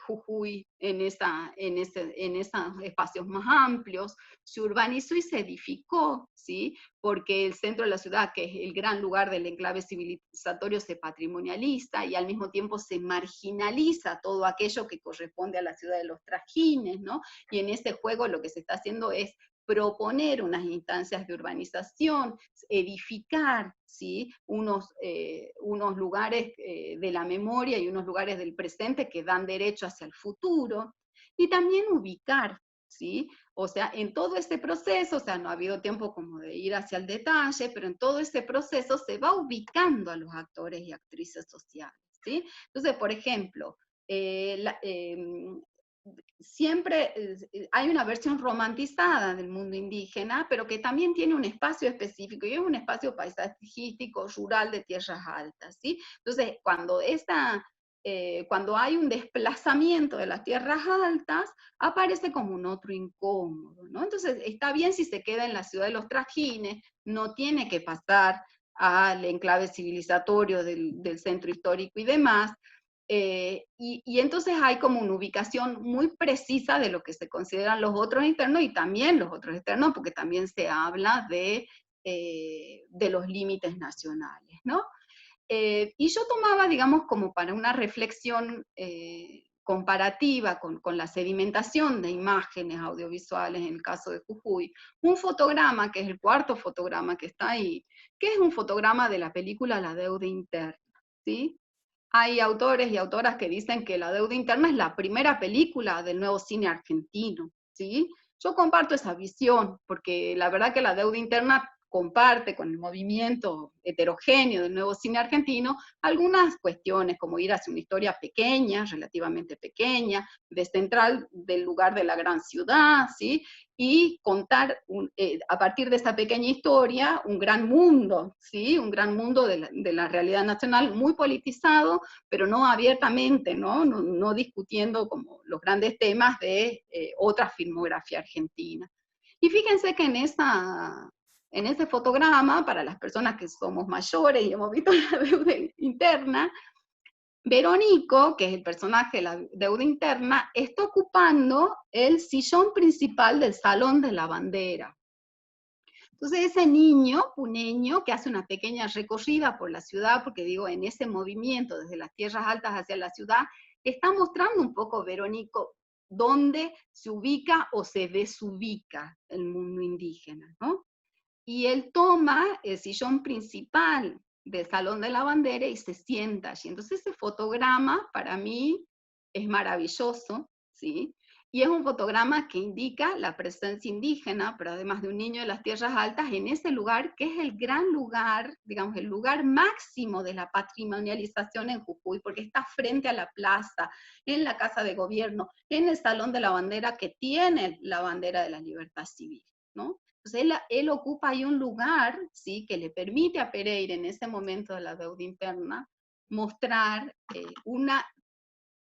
Jujuy en esos espacios más amplios, se urbanizó y se edificó, ¿sí? Porque el centro de la ciudad, que es el gran lugar del enclave civilizatorio, se patrimonializa y al mismo tiempo se marginaliza todo aquello que corresponde a la ciudad de los trajines, ¿no? Y en ese juego lo que se está haciendo es proponer unas instancias de urbanización, edificar, ¿sí? unos lugares de la memoria y unos lugares del presente que dan derecho hacia el futuro, y también ubicar, ¿sí? O sea, en todo este proceso, o sea, no ha habido tiempo como de ir hacia el detalle, pero en todo este proceso se va ubicando a los actores y actrices sociales, ¿sí? Entonces, por ejemplo, siempre hay una versión romantizada del mundo indígena, pero que también tiene un espacio específico, y es un espacio paisajístico, rural de tierras altas, ¿sí? Entonces, cuando hay un desplazamiento de las tierras altas, aparece como un otro incómodo, ¿no? Entonces, está bien si se queda en la ciudad de los trajines, no tiene que pasar al enclave civilizatorio del centro histórico y demás, Y entonces hay como una ubicación muy precisa de lo que se consideran los otros internos y también los otros externos, porque también se habla de los límites nacionales, ¿no? Y yo tomaba, digamos, como para una reflexión comparativa con la sedimentación de imágenes audiovisuales en el caso de Jujuy, un fotograma, que es el cuarto fotograma que está ahí, que es un fotograma de la película La Deuda Interna, ¿sí? Hay autores y autoras que dicen que La Deuda Interna es la primera película del nuevo cine argentino, ¿sí? Yo comparto esa visión, porque la verdad que La Deuda Interna comparte con el movimiento heterogéneo del nuevo cine argentino algunas cuestiones, como ir hacia una historia pequeña, relativamente pequeña, descentral del lugar de la gran ciudad, ¿sí? Y contar a partir de esta pequeña historia un gran mundo, ¿sí? Un gran mundo de la realidad nacional muy politizado, pero no abiertamente, no discutiendo como los grandes temas de otra filmografía argentina. Y fíjense que en ese fotograma, para las personas que somos mayores y hemos visto La Deuda Interna, Verónico, que es el personaje de La Deuda Interna, está ocupando el sillón principal del Salón de la Bandera. Entonces ese niño puneño que hace una pequeña recorrida por la ciudad, porque digo, en ese movimiento desde las tierras altas hacia la ciudad, está mostrando un poco, Verónico, dónde se ubica o se desubica el mundo indígena, ¿no? Y él toma el sillón principal del Salón de la Bandera y se sienta allí. Entonces ese fotograma para mí es maravilloso, ¿sí? Y es un fotograma que indica la presencia indígena, pero además de un niño de las tierras altas, en ese lugar que es el gran lugar, digamos, el lugar máximo de la patrimonialización en Jujuy, porque está frente a la plaza, en la Casa de Gobierno, en el Salón de la Bandera que tiene la bandera de la libertad civil, ¿no? Entonces él ocupa ahí un lugar, ¿sí? Que le permite a Pereira en ese momento de La Deuda Interna mostrar una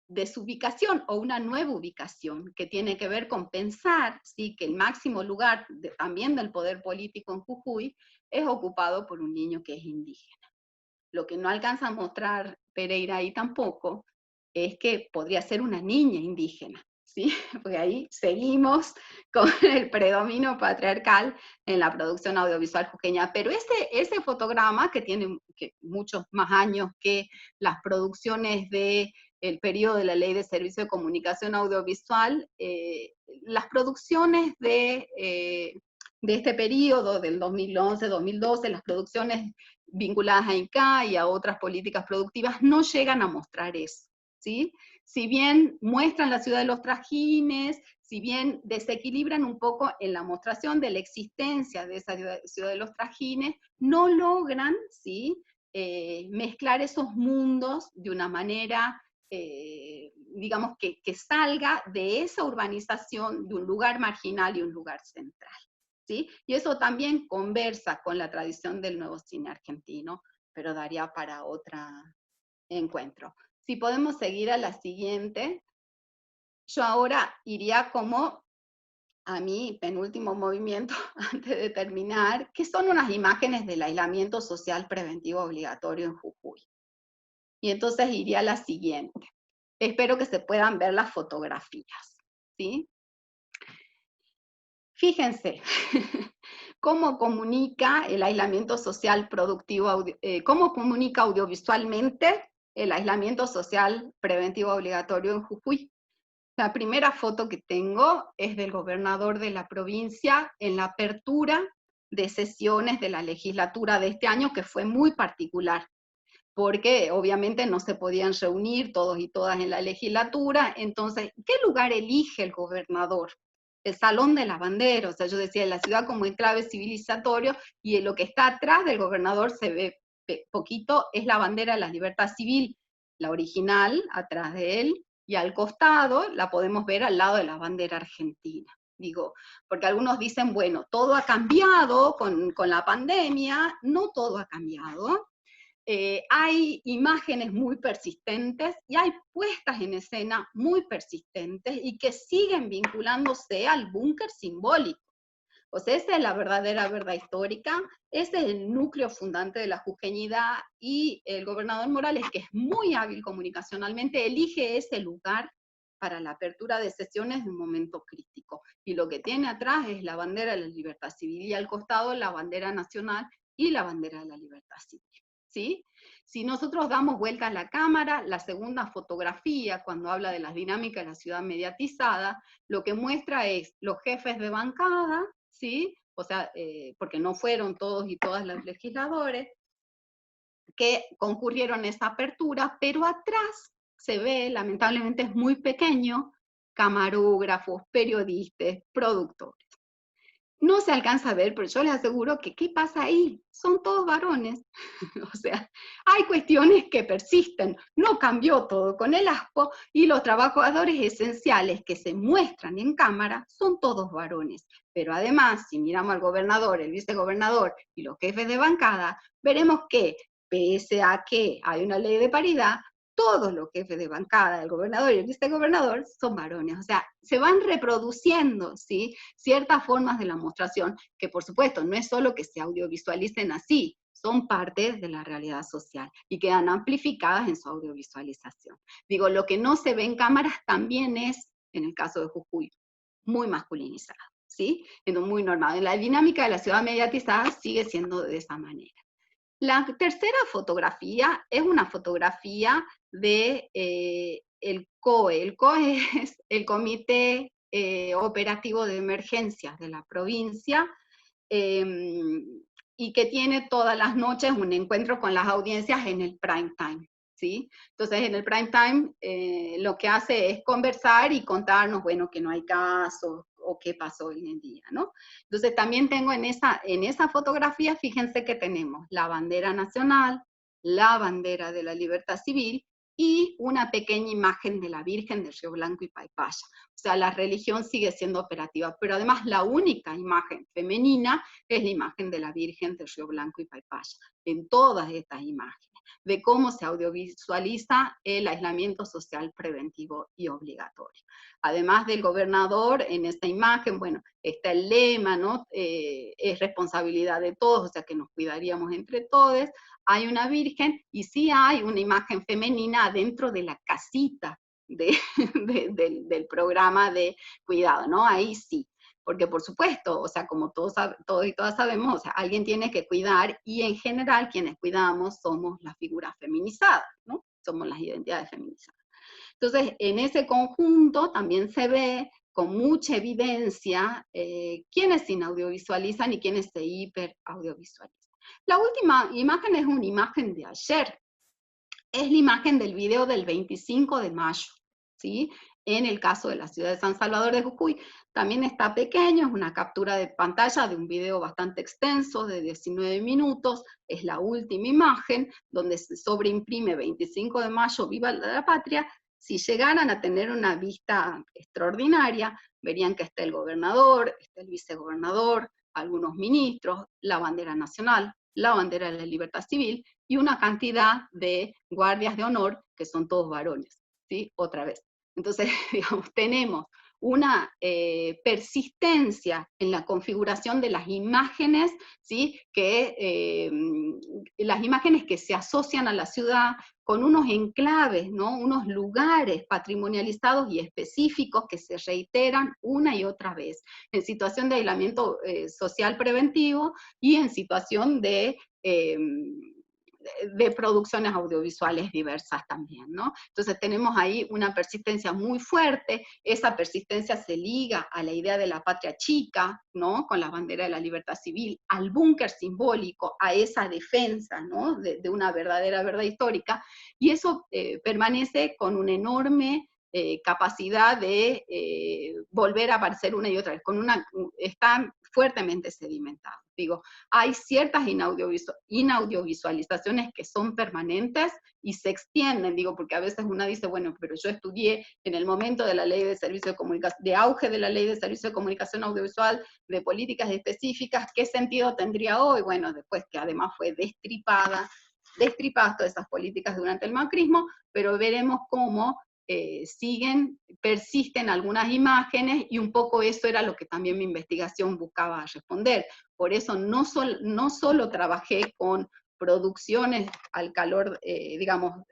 desubicación o una nueva ubicación que tiene que ver con pensar, ¿sí? Que el máximo lugar también del poder político en Jujuy es ocupado por un niño que es indígena. Lo que no alcanza a mostrar Pereira ahí tampoco es que podría ser una niña indígena, ¿sí? Porque ahí seguimos con el predominio patriarcal en la producción audiovisual jujeña. Pero ese fotograma, que tiene muchos más años que las producciones del periodo de la Ley de Servicio de Comunicación Audiovisual, las producciones de este periodo, del 2011-2012, las producciones vinculadas a INCA y a otras políticas productivas, no llegan a mostrar eso, ¿sí? Si bien muestran la ciudad de los trajines, si bien desequilibran un poco en la mostración de la existencia de esa ciudad de los trajines, no logran, ¿sí? Mezclar esos mundos de una manera, digamos, que salga de esa urbanización de un lugar marginal y un lugar central, ¿sí? Y eso también conversa con la tradición del nuevo cine argentino, pero daría para otro encuentro. Si podemos seguir a la siguiente, yo ahora iría como a mi penúltimo movimiento antes de terminar, que son unas imágenes del aislamiento social preventivo obligatorio en Jujuy. Y entonces iría a la siguiente. Espero que se puedan ver las fotografías, ¿sí? Fíjense cómo comunica el aislamiento social productivo, cómo comunica audiovisualmente el aislamiento social preventivo obligatorio en Jujuy. La primera foto que tengo es del gobernador de la provincia en la apertura de sesiones de la legislatura de este año, que fue muy particular, porque obviamente no se podían reunir todos y todas en la legislatura. Entonces, ¿qué lugar elige el gobernador? El Salón de la Bandera. O sea, yo decía, la ciudad como enclave civilizatorio, y lo que está atrás del gobernador se ve poquito, es la bandera de la libertad civil, la original, atrás de él, y al costado la podemos ver al lado de la bandera argentina. Digo, porque algunos dicen, bueno, todo ha cambiado con la pandemia. No todo ha cambiado. Hay imágenes muy persistentes y hay puestas en escena muy persistentes y que siguen vinculándose al búnker simbólico. O sea, esa es la verdadera verdad histórica, ese es el núcleo fundante de la jujeñidad, y el gobernador Morales, que es muy hábil comunicacionalmente, elige ese lugar para la apertura de sesiones de un momento crítico. Y lo que tiene atrás es la bandera de la libertad civil, y al costado la bandera nacional y la bandera de la libertad civil, ¿sí? Si nosotros damos vuelta a la cámara, la segunda fotografía, cuando habla de las dinámicas de la ciudad mediatizada, lo que muestra es los jefes de bancada, ¿sí? O sea, porque no fueron todos y todas los legisladores que concurrieron a esa apertura, pero atrás se ve, lamentablemente es muy pequeño, camarógrafos, periodistas, productores. No se alcanza a ver, pero yo les aseguro que ¿qué pasa ahí? Son todos varones. O sea, hay cuestiones que persisten. No cambió todo con el ASPO, y los trabajadores esenciales que se muestran en cámara son todos varones. Pero además, si miramos al gobernador, el vicegobernador y los jefes de bancada, veremos que, pese a que hay una ley de paridad, todos los jefes de bancada, el gobernador y el vicegobernador, son varones. O sea, se van reproduciendo, ¿sí?, ciertas formas de la mostración, que por supuesto no es solo que se audiovisualicen así, son parte de la realidad social y quedan amplificadas en su audiovisualización. Digo, lo que no se ve en cámaras también es, en el caso de Jujuy, muy masculinizado, ¿sí? Muy normal. En la dinámica de la ciudad mediatizada sigue siendo de esa manera. La tercera fotografía es una fotografía de el COE. El COE es el Comité Operativo de Emergencias de la provincia, y que tiene todas las noches un encuentro con las audiencias en el prime time, ¿sí? Entonces, en el prime time lo que hace es conversar y contarnos, bueno, que no hay casos, o qué pasó hoy en día, ¿no? Entonces también tengo en esa fotografía, fíjense que tenemos la bandera nacional, la bandera de la libertad civil, y una pequeña imagen de la Virgen del Río Blanco y Paipaya. O sea, la religión sigue siendo operativa, pero además la única imagen femenina es la imagen de la Virgen del Río Blanco y Paipaya, en todas estas imágenes, de cómo se audiovisualiza el aislamiento social preventivo y obligatorio. Además del gobernador, en esta imagen, bueno, está el lema, ¿no? Es responsabilidad de todos, o sea que nos cuidaríamos entre todos. Hay una virgen, y sí hay una imagen femenina dentro de la casita del programa de cuidado, ¿no? Ahí sí. Porque por supuesto, o sea, como todos y todas sabemos, o sea, alguien tiene que cuidar, y en general quienes cuidamos somos las figuras feminizadas, ¿no? Somos las identidades feminizadas. Entonces, en ese conjunto también se ve con mucha evidencia quiénes se inaudiovisualizan y quiénes se hiperaudiovisualizan. La última imagen es una imagen de ayer. Es la imagen del video del 25 de mayo, ¿sí? En el caso de la ciudad de San Salvador de Jujuy, también está pequeño, es una captura de pantalla de un video bastante extenso, de 19 minutos, es la última imagen, donde se sobreimprime 25 de mayo, viva la patria. Si llegaran a tener una vista extraordinaria, verían que está el gobernador, está el vicegobernador, algunos ministros, la bandera nacional, la bandera de la libertad civil, y una cantidad de guardias de honor, que son todos varones, ¿sí? Otra vez. Entonces, digamos, tenemos una persistencia en la configuración de las imágenes, ¿sí? Las imágenes que se asocian a la ciudad con unos enclaves, ¿no? Unos lugares patrimonializados y específicos que se reiteran una y otra vez, en situación de aislamiento social preventivo y en situación de producciones audiovisuales diversas también, ¿no? Entonces tenemos ahí una persistencia muy fuerte. Esa persistencia se liga a la idea de la patria chica, ¿no? Con la bandera de la libertad civil, al búnker simbólico, a esa defensa, ¿no? De una verdadera verdad histórica, y eso permanece con una enorme capacidad de volver a aparecer una y otra vez, está fuertemente sedimentado. Digo, hay ciertas inaudiovisualizaciones que son permanentes y se extienden, digo, porque a veces una dice, bueno, pero yo estudié en el momento de la ley de servicio de comunicación, de auge de la ley de servicio de comunicación audiovisual, de políticas específicas, ¿qué sentido tendría hoy? Bueno, después que además fue destripadas todas esas políticas durante el macrismo, pero veremos cómo persisten algunas imágenes, y un poco eso era lo que también mi investigación buscaba responder. Por eso no solo trabajé con producciones al calor, digamos,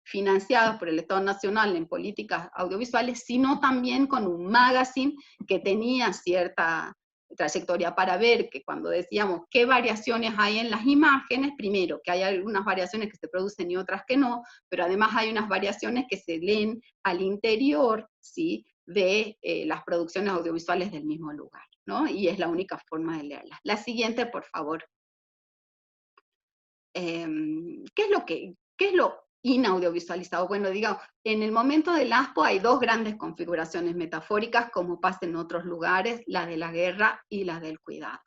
financiadas por el Estado Nacional en políticas audiovisuales, sino también con un magazine que tenía cierta trayectoria, para ver que cuando decíamos qué variaciones hay en las imágenes, primero, que hay algunas variaciones que se producen y otras que no, pero además hay unas variaciones que se leen al interior, ¿sí?, de las producciones audiovisuales del mismo lugar, ¿no? Y es la única forma de leerlas. La siguiente, por favor. ¿Qué es lo inaudiovisualizado? Bueno, digamos, en el momento del ASPO hay dos grandes configuraciones metafóricas, como pasa en otros lugares, la de la guerra y la del cuidado.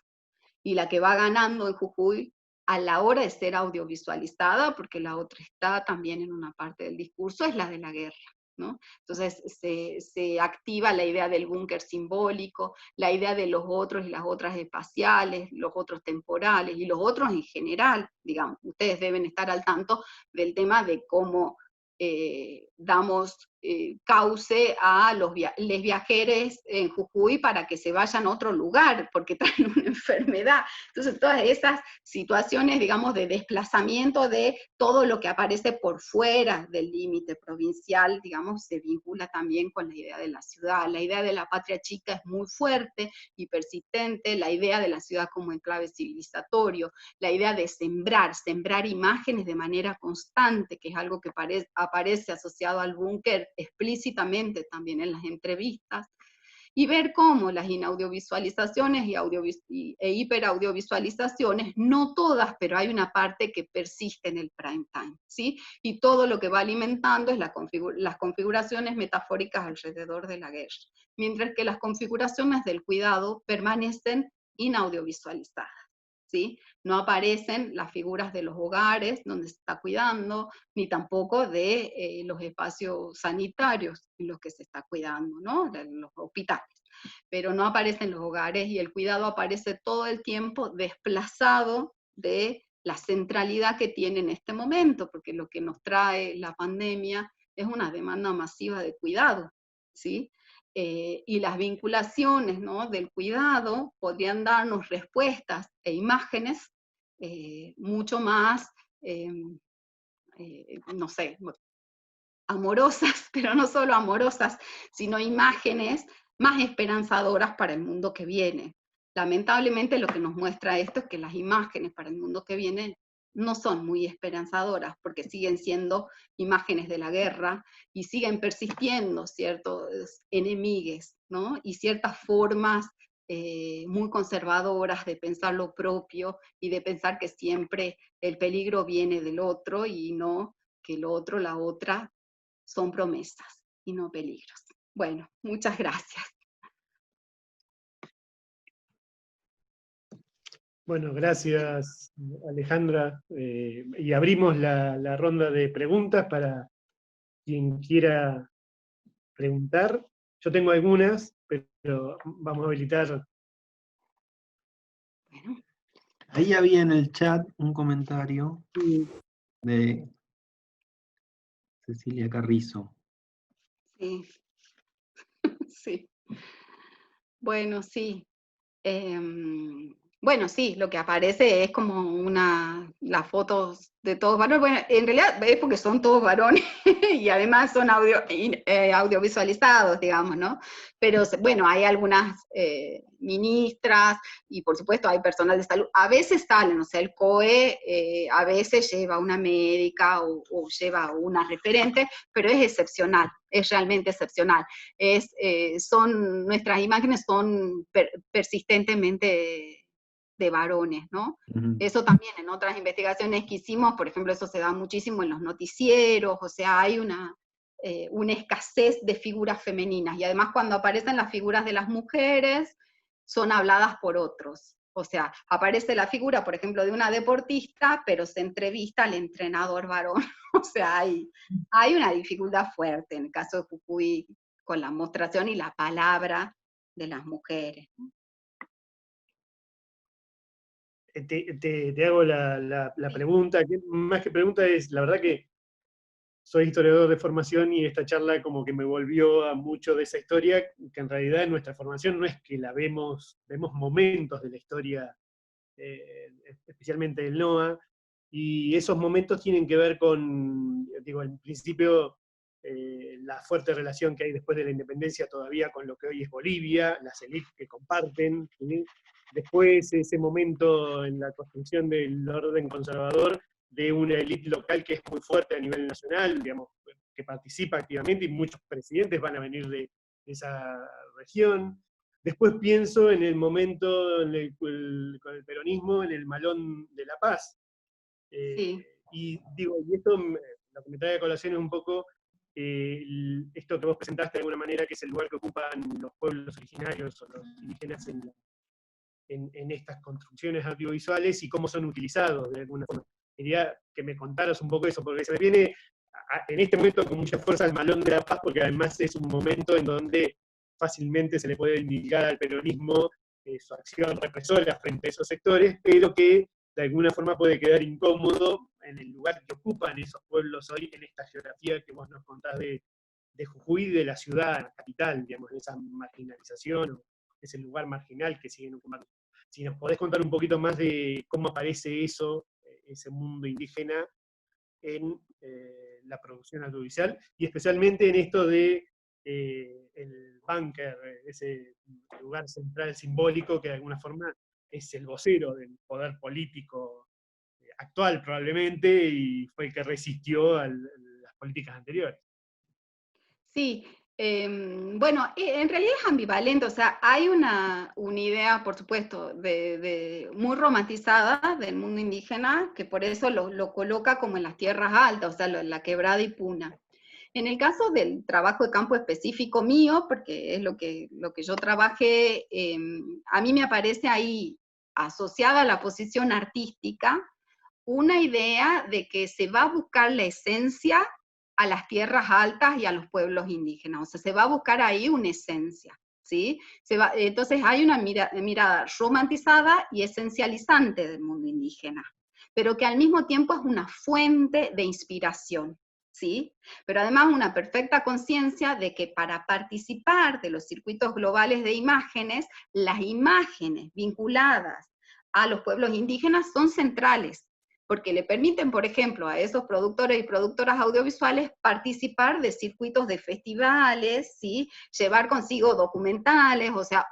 Y la que va ganando en Jujuy a la hora de ser audiovisualizada, porque la otra está también en una parte del discurso, es la de la guerra, ¿no? Entonces se activa la idea del búnker simbólico, la idea de los otros y las otras espaciales, los otros temporales y los otros en general, digamos. Ustedes deben estar al tanto del tema de cómo damos cauce a les viajeros en Jujuy para que se vayan a otro lugar, porque traen una enfermedad. Entonces, todas esas situaciones, digamos, de desplazamiento de todo lo que aparece por fuera del límite provincial, digamos, se vincula también con la idea de la ciudad. La idea de la patria chica es muy fuerte y persistente, la idea de la ciudad como enclave civilizatorio, la idea de sembrar imágenes de manera constante, que es algo que aparece asociado al búnker explícitamente también en las entrevistas, y ver cómo las inaudiovisualizaciones e hiperaudiovisualizaciones, no todas, pero hay una parte que persiste en el prime time, ¿sí? Y todo lo que va alimentando es las configuraciones metafóricas alrededor de la guerra, mientras que las configuraciones del cuidado permanecen inaudiovisualizadas, ¿sí? No aparecen las figuras de los hogares donde se está cuidando, ni tampoco de los espacios sanitarios en los que se está cuidando, ¿no? De los hospitales. Pero no aparecen los hogares, y el cuidado aparece todo el tiempo desplazado de la centralidad que tiene en este momento, porque lo que nos trae la pandemia es una demanda masiva de cuidado, ¿sí? Y las vinculaciones, ¿no?, del cuidado podrían darnos respuestas e imágenes mucho más, no sé, amorosas, pero no solo amorosas, sino imágenes más esperanzadoras para el mundo que viene. Lamentablemente lo que nos muestra esto es que las imágenes para el mundo que viene no son muy esperanzadoras, porque siguen siendo imágenes de la guerra y siguen persistiendo ciertos enemigues, ¿no? Y ciertas formas muy conservadoras de pensar lo propio y de pensar que siempre el peligro viene del otro y no que el otro, la otra, son promesas y no peligros. Bueno, muchas gracias. Bueno, gracias Alejandra. Y abrimos la ronda de preguntas para quien quiera preguntar. Yo tengo algunas, pero vamos a habilitar. Bueno. Ahí había en el chat un comentario de Cecilia Carrizo. Sí. Sí. Bueno, sí. Bueno, sí, lo que aparece es como las fotos de todos varones. Bueno, en realidad es porque son todos varones y además son audiovisualizados, digamos, ¿no? Pero bueno, hay algunas ministras y por supuesto hay personal de salud. A veces salen, o sea, el COE a veces lleva una médica o lleva una referente, pero es excepcional, es realmente excepcional. Nuestras imágenes son persistentemente de varones, ¿no? Uh-huh. Eso también en otras investigaciones que hicimos, por ejemplo, eso se da muchísimo en los noticieros, o sea, hay una escasez de figuras femeninas, y además cuando aparecen las figuras de las mujeres, son habladas por otros. O sea, aparece la figura, por ejemplo, de una deportista, pero se entrevista al entrenador varón. O sea, hay una dificultad fuerte en el caso de Jujuy con la mostración y la palabra de las mujeres. Te hago la pregunta, que más que pregunta es, la verdad que soy historiador de formación y esta charla como que me volvió a mucho de esa historia, que en realidad en nuestra formación no es que la vemos momentos de la historia, especialmente del NOA, y esos momentos tienen que ver con, digo, en principio, la fuerte relación que hay después de la independencia todavía con lo que hoy es Bolivia, las élites que comparten, ¿sí? Después ese momento en la construcción del orden conservador de una élite local que es muy fuerte a nivel nacional, digamos, que participa activamente, y muchos presidentes van a venir de esa región. Después pienso en el momento con el peronismo, en el Malón de la Paz. Sí. Y digo, y esto lo que me trae a colación es un poco esto que vos presentaste de alguna manera, que es el lugar que ocupan los pueblos originarios o los indígenas en estas construcciones audiovisuales y cómo son utilizados de alguna forma. Quería que me contaras un poco eso, porque se me viene en este momento con mucha fuerza el Malón de la Paz, porque además es un momento en donde fácilmente se le puede indicar al peronismo su acción represora frente a esos sectores, pero que de alguna forma puede quedar incómodo en el lugar que ocupan esos pueblos hoy en esta geografía que vos nos contás de Jujuy, de la ciudad capital, digamos, de esa marginalización, o ese lugar marginal que siguen ocupando. Si nos podés contar un poquito más de cómo aparece eso, ese mundo indígena en la producción audiovisual, y especialmente en esto de el búnker, ese lugar central simbólico que de alguna forma es el vocero del poder político actual probablemente, y fue el que resistió a las políticas anteriores. Sí, bueno, en realidad es ambivalente, o sea, hay una idea, por supuesto, muy romantizada del mundo indígena, que por eso lo coloca como en las tierras altas, o sea, la Quebrada y Puna. En el caso del trabajo de campo específico mío, porque es lo que yo trabajé, a mí me aparece ahí, asociada a la posición artística, una idea de que se va a buscar la esencia a las tierras altas y a los pueblos indígenas, o sea, se va a buscar ahí una esencia, ¿sí? Entonces hay una mirada romantizada y esencializante del mundo indígena, pero que al mismo tiempo es una fuente de inspiración, ¿sí? Pero además una perfecta conciencia de que para participar de los circuitos globales de imágenes, las imágenes vinculadas a los pueblos indígenas son centrales, porque le permiten, por ejemplo, a esos productores y productoras audiovisuales participar de circuitos de festivales, ¿sí? Llevar consigo documentales, o sea,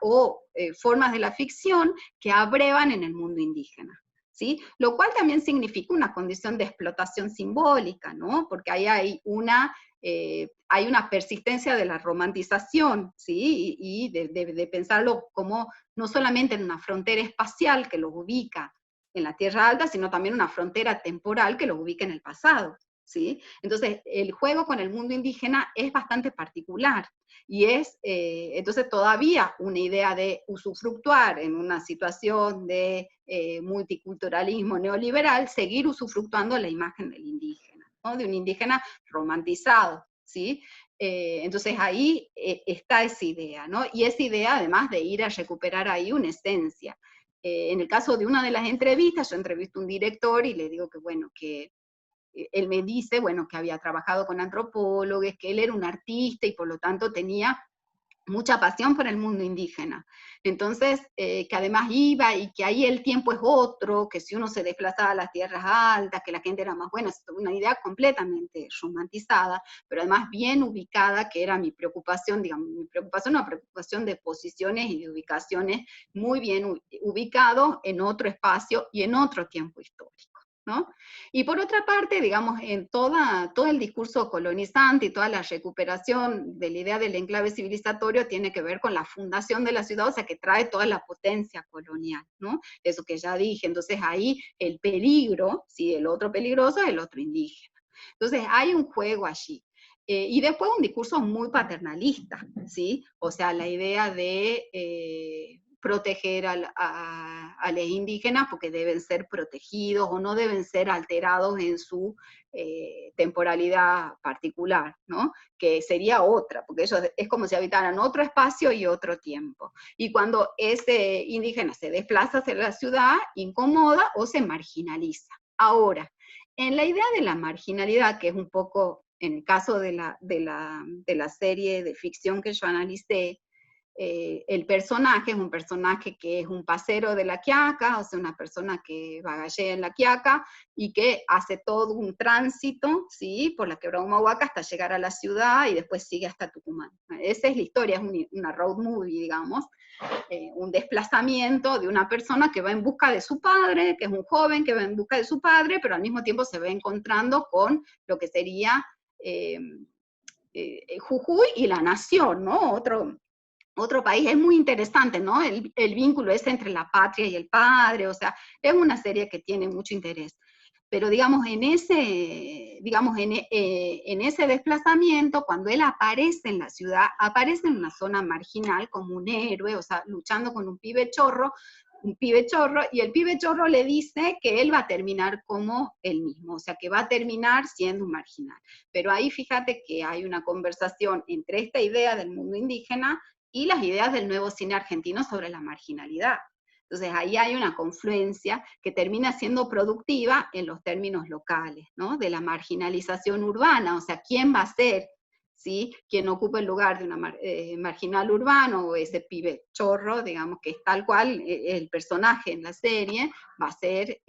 formas de la ficción que abrevan en el mundo indígena, ¿sí? Lo cual también significa una condición de explotación simbólica, ¿no? Porque ahí hay una persistencia de la romantización, ¿sí? Y de pensarlo como no solamente en una frontera espacial que los ubica en la Tierra Alta, sino también una frontera temporal que los ubica en el pasado, ¿sí? Entonces, el juego con el mundo indígena es bastante particular, y es, entonces, todavía una idea de usufructuar en una situación de multiculturalismo neoliberal, seguir usufructuando la imagen del indígena, ¿no? De un indígena romantizado, ¿sí? Entonces ahí está esa idea, ¿no? Y esa idea, además de ir a recuperar ahí una esencia. En el caso de una de las entrevistas, yo entrevisto a un director y le digo que, bueno, que él me dice, bueno, que había trabajado con antropólogos, que él era un artista y por lo tanto tenía mucha pasión por el mundo indígena. Entonces, que además iba y que ahí el tiempo es otro, que si uno se desplazaba a las tierras altas, que la gente era más buena, es una idea completamente romantizada, pero además bien ubicada, que era mi preocupación, digamos, una preocupación de posiciones y de ubicaciones muy bien ubicado en otro espacio y en otro tiempo histórico, ¿no? Y por otra parte, digamos, en todo el discurso colonizante y toda la recuperación de la idea del enclave civilizatorio tiene que ver con la fundación de la ciudad, o sea, que trae toda la potencia colonial, ¿no? Eso que ya dije. Entonces ahí el peligro, ¿sí? El otro peligroso es el otro indígena. Entonces hay un juego allí. Y después un discurso muy paternalista, ¿sí? O sea, la idea de proteger a los indígenas porque deben ser protegidos o no deben ser alterados en su temporalidad particular, ¿no? Que sería otra, porque ellos es como si habitaran otro espacio y otro tiempo. Y cuando ese indígena se desplaza hacia la ciudad, incomoda o se marginaliza. Ahora, en la idea de la marginalidad, que es un poco en el caso de la serie de ficción que yo analicé, el personaje es un personaje que es un pasero de La Quiaca, o sea, una persona que vagallea en La Quiaca y que hace todo un tránsito, ¿sí?, por la Quebrada Humahuaca hasta llegar a la ciudad y después sigue hasta Tucumán. Esa es la historia, es una road movie, digamos, un desplazamiento de una persona que va en busca de su padre, que es un joven que va en busca de su padre, pero al mismo tiempo se va encontrando con lo que sería Jujuy y la nación, ¿no? Otro país. Es muy interesante, ¿no? El vínculo ese entre la patria y el padre, o sea, es una serie que tiene mucho interés. Pero digamos, en ese desplazamiento, cuando él aparece en la ciudad, aparece en una zona marginal como un héroe, o sea, luchando con un pibe chorro, y el pibe chorro le dice que él va a terminar como él mismo, o sea, que va a terminar siendo un marginal. Pero ahí fíjate que hay una conversación entre esta idea del mundo indígena y las ideas del nuevo cine argentino sobre la marginalidad. Entonces ahí hay una confluencia que termina siendo productiva en los términos locales, ¿no? De la marginalización urbana, o sea, ¿quién va a ser, ¿sí?, quien ocupa el lugar de una marginal urbano, o ese pibe chorro, digamos, que es tal cual el personaje en la serie, va a ser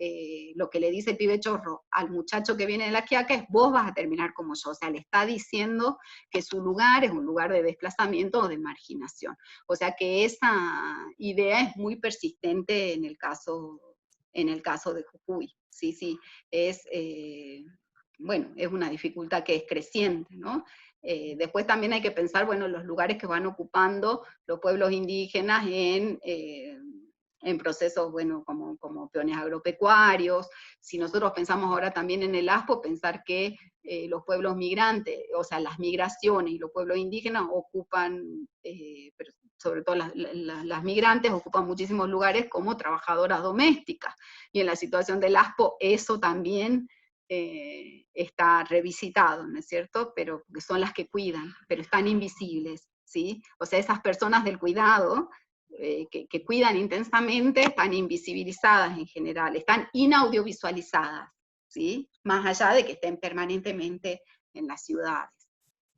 lo que le dice el pibe chorro al muchacho que viene de La Quiaca, es vos vas a terminar como yo, o sea, le está diciendo que su lugar es un lugar de desplazamiento o de marginación. O sea que esa idea es muy persistente en el caso de Jujuy. Sí, sí, es, bueno, es una dificultad que es creciente, ¿no? Después también hay que pensar, bueno, los lugares que van ocupando los pueblos indígenas en procesos, bueno, como peones agropecuarios. Si nosotros pensamos ahora también en el ASPO, pensar que los pueblos migrantes, o sea, las migraciones y los pueblos indígenas ocupan, pero sobre todo las migrantes ocupan muchísimos lugares como trabajadoras domésticas, y en la situación del ASPO eso también está revisitado, ¿no es cierto? Pero porque son las que cuidan, pero están invisibles, ¿sí? O sea, esas personas del cuidado que cuidan intensamente están invisibilizadas en general, están inaudiovisualizadas, ¿sí? Más allá de que estén permanentemente en las ciudades.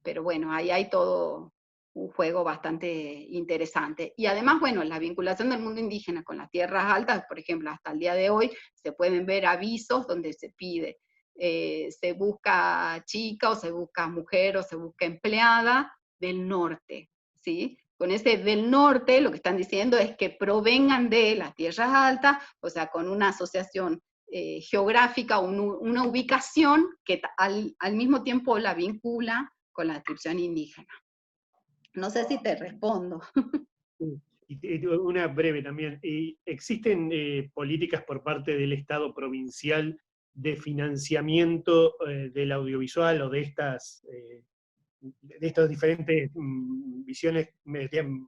Pero bueno, ahí hay todo un juego bastante interesante. Y además, bueno, la vinculación del mundo indígena con las tierras altas, por ejemplo, hasta el día de hoy, se pueden ver avisos donde se pide, se busca chica, o se busca mujer, o se busca empleada del norte, ¿sí? Con ese del norte, lo que están diciendo es que provengan de las tierras altas, o sea, con una asociación geográfica, una ubicación que al mismo tiempo la vincula con la descripción indígena. No sé si te respondo. Y una breve también. ¿Existen políticas por parte del Estado provincial de financiamiento del audiovisual o de estas diferentes visiones,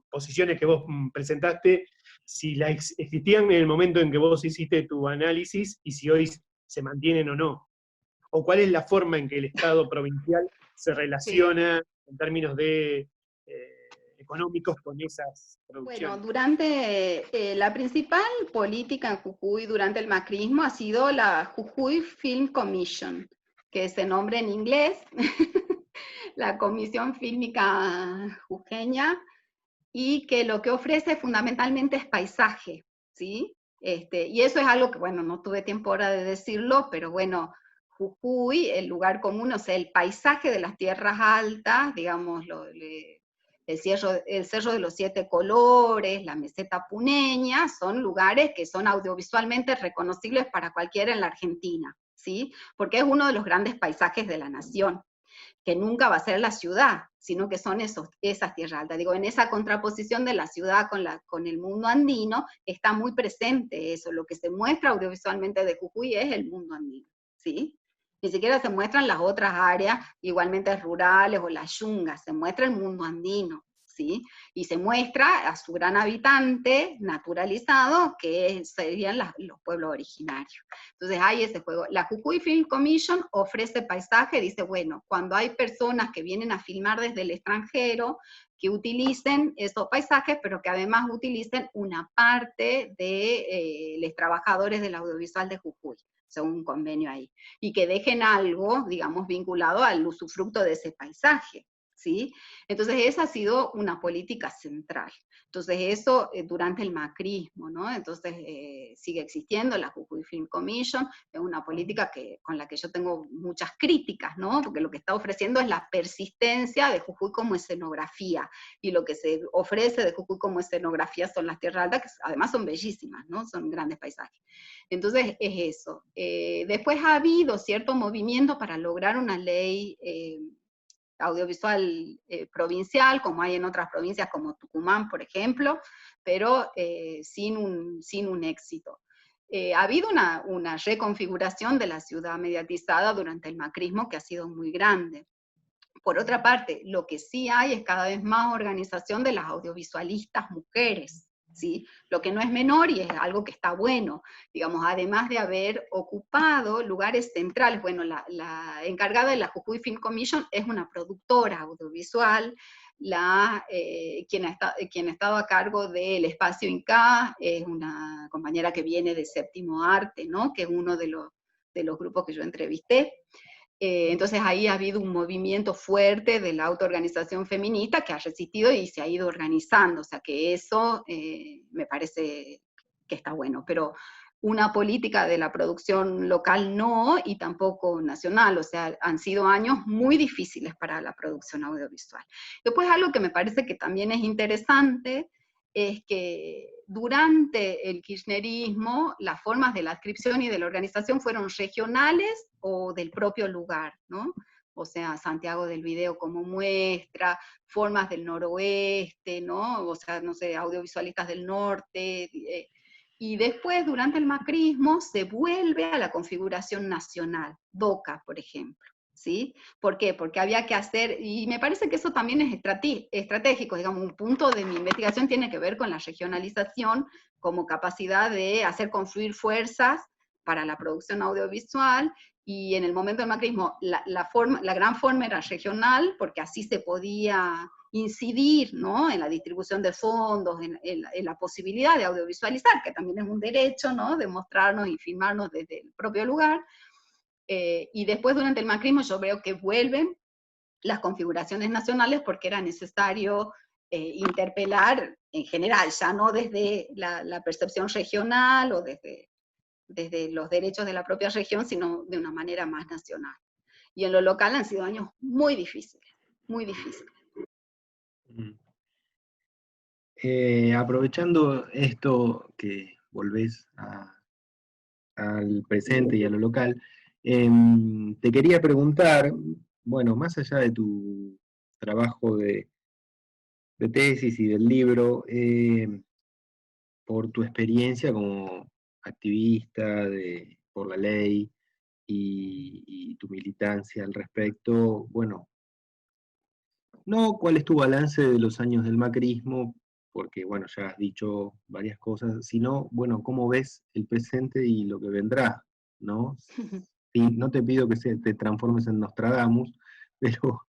posiciones que vos presentaste, si existían en el momento en que vos hiciste tu análisis y si hoy se mantienen o no? ¿O cuál es la forma en que el Estado provincial se relaciona en términos de económicos con esas producciones? Bueno, durante la principal política en Jujuy durante el macrismo ha sido la Jujuy Film Commission, que se nombra en inglés, la Comisión Fílmica Jujeña, y que lo que ofrece fundamentalmente es paisaje, ¿sí? Y eso es algo que, bueno, no tuve tiempo ahora de decirlo, pero bueno, Jujuy, el lugar común, o sea, el paisaje de las tierras altas, digamos, el Cerro de los Siete Colores, la meseta puneña, son lugares que son audiovisualmente reconocibles para cualquiera en la Argentina, ¿sí? Porque es uno de los grandes paisajes de la nación, que nunca va a ser la ciudad, sino que son esas tierras altas. Digo, en esa contraposición de la ciudad con el mundo andino, está muy presente eso. Lo que se muestra audiovisualmente de Jujuy es el mundo andino, ¿sí? Ni siquiera se muestran las otras áreas, igualmente rurales o las yungas, se muestra el mundo andino, ¿sí? Y se muestra a su gran habitante naturalizado, que serían los pueblos originarios. Entonces hay ese juego. La Jujuy Film Commission ofrece paisaje, dice, bueno, cuando hay personas que vienen a filmar desde el extranjero, que utilicen esos paisajes, pero que además utilicen una parte de los trabajadores del audiovisual de Jujuy. o sea, un convenio ahí, y que dejen algo, digamos, vinculado al usufructo de ese paisaje, ¿sí? Entonces esa ha sido una política central. Entonces eso durante el macrismo, ¿no? Entonces sigue existiendo la Jujuy Film Commission, es una política con la que yo tengo muchas críticas, ¿no? Porque lo que está ofreciendo es la persistencia de Jujuy como escenografía, y lo que se ofrece de Jujuy como escenografía son las tierras altas, que además son bellísimas, ¿no? Son grandes paisajes. Entonces es eso. Después ha habido cierto movimiento para lograr una ley audiovisual provincial, como hay en otras provincias como Tucumán, por ejemplo, pero sin un éxito. Ha habido una reconfiguración de la ciudad mediatizada durante el macrismo que ha sido muy grande. Por otra parte, lo que sí hay es cada vez más organización de las audiovisualistas mujeres, ¿sí? Lo que no es menor y es algo que está bueno, digamos, además de haber ocupado lugares centrales. Bueno, la encargada de la Jujuy Film Commission es una productora audiovisual, quien ha estado a cargo del Espacio Inca es una compañera que viene de Séptimo Arte, ¿no? Que es uno de los grupos que yo entrevisté. Entonces ahí ha habido un movimiento fuerte de la autoorganización feminista que ha resistido y se ha ido organizando, o sea que eso me parece que está bueno, pero una política de la producción local no, y tampoco nacional, o sea, han sido años muy difíciles para la producción audiovisual. Después algo que me parece que también es interesante es que durante el kirchnerismo las formas de la adscripción y de la organización fueron regionales o del propio lugar, ¿no? O sea, Santiago del Video como muestra, formas del noroeste, ¿no? O sea, no sé, audiovisualistas del norte. Y después, durante el macrismo, se vuelve a la configuración nacional, DOCA, por ejemplo. ¿Sí? ¿Por qué? Porque había que hacer, y me parece que eso también es estratégico, digamos, un punto de mi investigación tiene que ver con la regionalización como capacidad de hacer confluir fuerzas para la producción audiovisual, y en el momento del macrismo la gran forma era regional, porque así se podía incidir, ¿no? En la distribución de fondos, en la posibilidad de audiovisualizar, que también es un derecho, ¿no? De mostrarnos y filmarnos desde el propio lugar. Y después durante el macrismo yo veo que vuelven las configuraciones nacionales porque era necesario interpelar en general, ya no desde la percepción regional o desde los derechos de la propia región, sino de una manera más nacional. Y en lo local han sido años muy difíciles, muy difíciles. Aprovechando esto que volvés al presente y a lo local, te quería preguntar, bueno, más allá de tu trabajo de tesis y del libro, por tu experiencia como activista por la ley y tu militancia al respecto, bueno, no cuál es tu balance de los años del macrismo, porque bueno, ya has dicho varias cosas, sino, bueno, cómo ves el presente y lo que vendrá, ¿no? Sí, no te pido que te transformes en Nostradamus, pero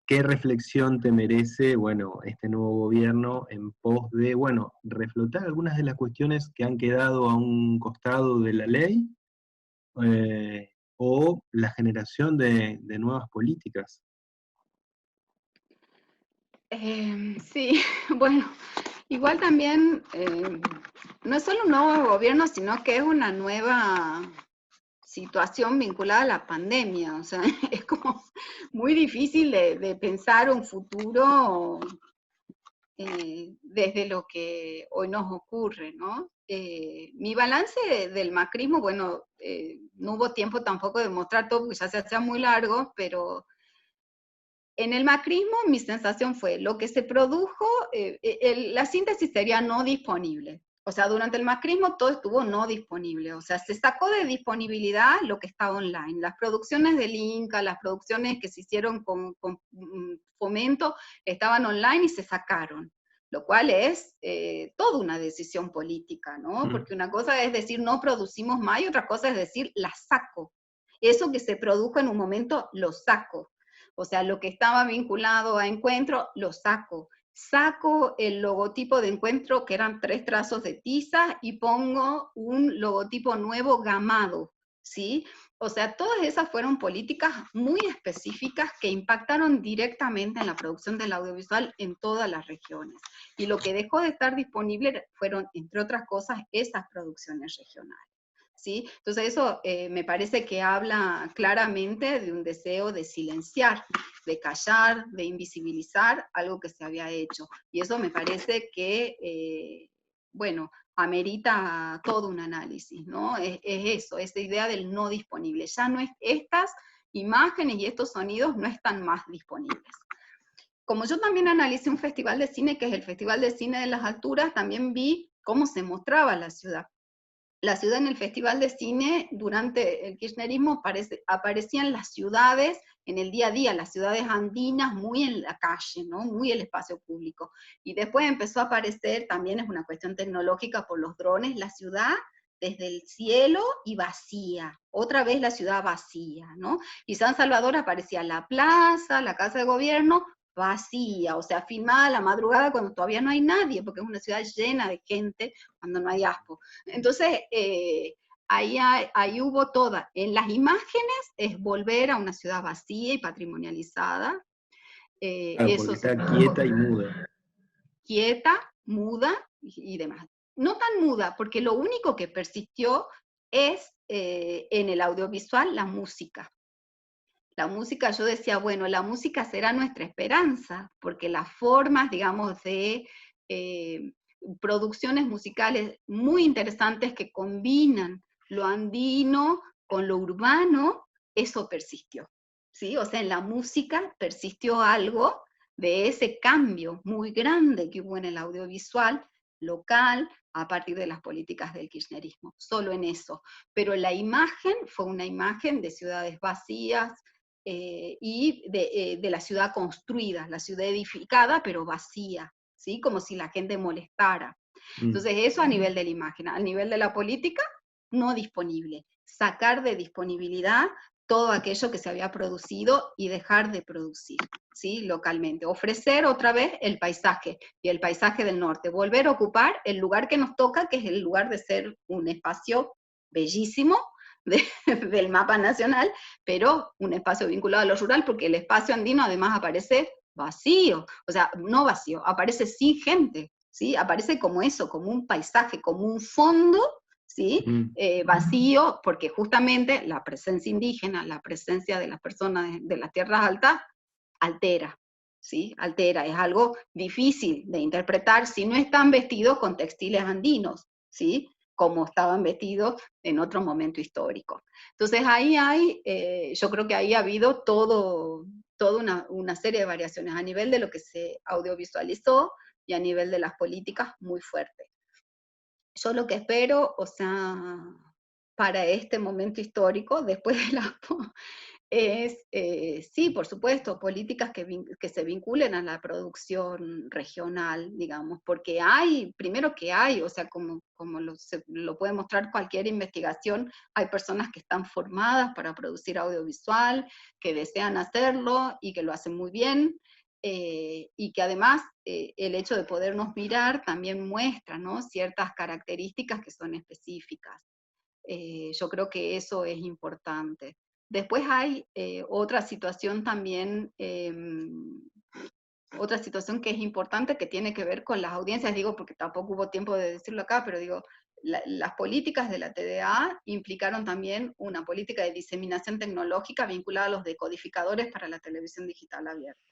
¿qué reflexión te merece, bueno, este nuevo gobierno en pos de, bueno, reflotar algunas de las cuestiones que han quedado a un costado de la ley, o la generación de nuevas políticas? Sí, bueno, igual también no es solo un nuevo gobierno, sino que es una nueva situación vinculada a la pandemia, o sea, es como muy difícil de pensar un futuro desde lo que hoy nos ocurre, ¿no? Mi balance del macrismo, bueno, no hubo tiempo tampoco de mostrar todo porque ya se hacía muy largo, pero en el macrismo mi sensación fue, lo que se produjo, la síntesis sería no disponible. O sea, durante el macrismo todo estuvo no disponible, o sea, se sacó de disponibilidad lo que estaba online. Las producciones del Inca, las producciones que se hicieron con fomento, estaban online y se sacaron, lo cual es toda una decisión política, ¿no? Porque una cosa es decir no producimos más y otra cosa es decir la saco. Eso que se produjo en un momento lo saco. O sea, lo que estaba vinculado a Encuentro, lo saco. saco el logotipo de encuentro, que eran 3 trazos de tiza, y pongo un logotipo nuevo gamado, ¿sí? O sea, todas esas fueron políticas muy específicas que impactaron directamente en la producción del audiovisual en todas las regiones. Y lo que dejó de estar disponible fueron, entre otras cosas, esas producciones regionales. ¿Sí? Entonces eso me parece que habla claramente de un deseo de silenciar, de callar, de invisibilizar algo que se había hecho. Y eso me parece que, bueno, amerita todo un análisis, ¿no? Es eso, esa idea del no disponible. Ya no es, estas imágenes y estos sonidos no están más disponibles. Como yo también analicé un festival de cine, que es el Festival de Cine de las Alturas, también vi cómo se mostraba la ciudad. La ciudad en el Festival de Cine, durante el kirchnerismo, aparecían las ciudades en el día a día, las ciudades andinas muy en la calle, ¿no? Muy el espacio público. Y después empezó a aparecer, también es una cuestión tecnológica por los drones, la ciudad desde el cielo y vacía, otra vez la ciudad vacía, ¿no? Y San Salvador aparecía la plaza, la casa de gobierno, vacía, o sea, filmada a la madrugada cuando todavía no hay nadie, porque es una ciudad llena de gente cuando no hay aspo. Entonces, ahí hubo toda. En las imágenes es volver a una ciudad vacía y patrimonializada. Claro, Eso porque está quieta y muda. Quieta, muda y demás. No tan muda, porque lo único que persistió es en el audiovisual la música. La música, yo decía, bueno, la música será nuestra esperanza, porque las formas, digamos, de producciones musicales muy interesantes que combinan lo andino con lo urbano, eso persistió, ¿sí? O sea, en la música persistió algo de ese cambio muy grande que hubo en el audiovisual local a partir de las políticas del kirchnerismo, solo en eso. Pero la imagen fue una imagen de ciudades vacías, y de la ciudad construida, la ciudad edificada, pero vacía, ¿sí? Como si la gente molestara. Entonces eso a nivel de la imagen. A nivel de la política, no disponible. Sacar de disponibilidad todo aquello que se había producido y dejar de producir, ¿sí? Localmente. Ofrecer otra vez el paisaje, y el paisaje del norte. Volver a ocupar el lugar que nos toca, que es el lugar de ser un espacio bellísimo, del mapa nacional, pero un espacio vinculado a lo rural, porque el espacio andino además aparece vacío, o sea, no vacío, aparece sin gente, ¿sí? Aparece como eso, como un paisaje, como un fondo, ¿sí? Vacío, porque justamente la presencia indígena, la presencia de las personas de las tierras altas, altera, ¿sí? Altera, es algo difícil de interpretar si no están vestidos con textiles andinos, ¿sí? Como estaban vestidos en otro momento histórico. Entonces ahí hay, yo creo que ahí ha habido toda una serie de variaciones a nivel de lo que se audiovisualizó y a nivel de las políticas muy fuerte. Yo lo que espero, o sea, para este momento histórico, después de la es, sí, por supuesto, políticas que se vinculen a la producción regional, digamos, porque hay, primero que hay, o sea, como lo puede mostrar cualquier investigación, hay personas que están formadas para producir audiovisual, que desean hacerlo y que lo hacen muy bien, y que además el hecho de podernos mirar también muestra, ¿no?, ciertas características que son específicas. Yo creo que eso es importante. Después hay otra situación también, otra situación que es importante, que tiene que ver con las audiencias, digo, porque tampoco hubo tiempo de decirlo acá, pero digo, las políticas de la TDA implicaron también una política de diseminación tecnológica vinculada a los decodificadores para la televisión digital abierta.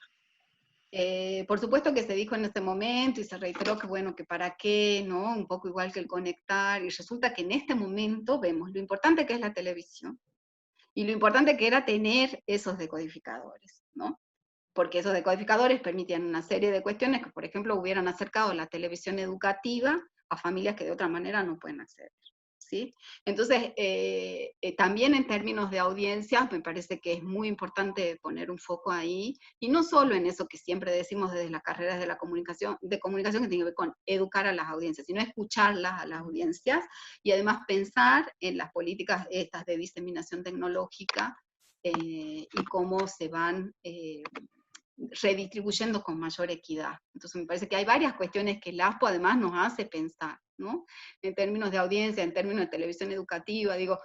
Por supuesto que se dijo en ese momento y se reiteró que bueno, que para qué, ¿no? Un poco igual que el conectar, y resulta que en este momento vemos lo importante que es la televisión, y lo importante que era tener esos decodificadores, ¿no? Porque esos decodificadores permitían una serie de cuestiones que, por ejemplo, hubieran acercado la televisión educativa a familias que de otra manera no pueden acceder, ¿sí? Entonces, también en términos de audiencias, me parece que es muy importante poner un foco ahí, y no solo en eso que siempre decimos desde las carreras de la comunicación que tiene que ver con educar a las audiencias, sino escucharlas a las audiencias, y además pensar en las políticas estas de diseminación tecnológica, y cómo se van redistribuyendo con mayor equidad. Entonces me parece que hay varias cuestiones que el ASPO además nos hace pensar, ¿no? En términos de audiencia, en términos de televisión educativa, digo,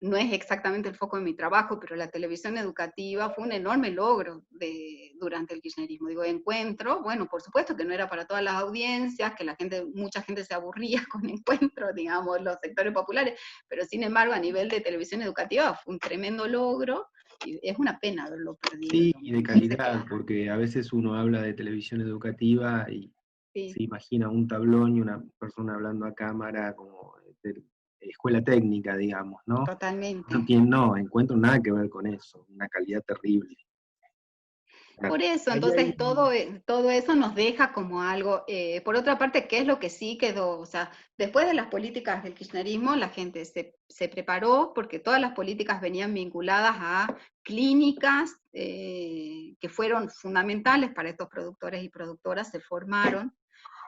no es exactamente el foco de mi trabajo, pero la televisión educativa fue un enorme logro durante el kirchnerismo. Digo, Encuentro, bueno, por supuesto que no era para todas las audiencias, que mucha gente se aburría con Encuentro, digamos, los sectores populares, pero sin embargo a nivel de televisión educativa fue un tremendo logro, y es una pena haberlo perdido. Sí, y de calidad, porque a veces uno habla de televisión educativa y sí, se imagina un tablón y una persona hablando a cámara como de escuela técnica, digamos, ¿no? totalmente. No encuentro nada que ver con eso, una calidad terrible. Por eso, entonces todo eso nos deja como algo. Por otra parte, ¿qué es lo que sí quedó? O sea, después de las políticas del kirchnerismo, la gente se preparó porque todas las políticas venían vinculadas a clínicas que fueron fundamentales para estos productores y productoras, se formaron,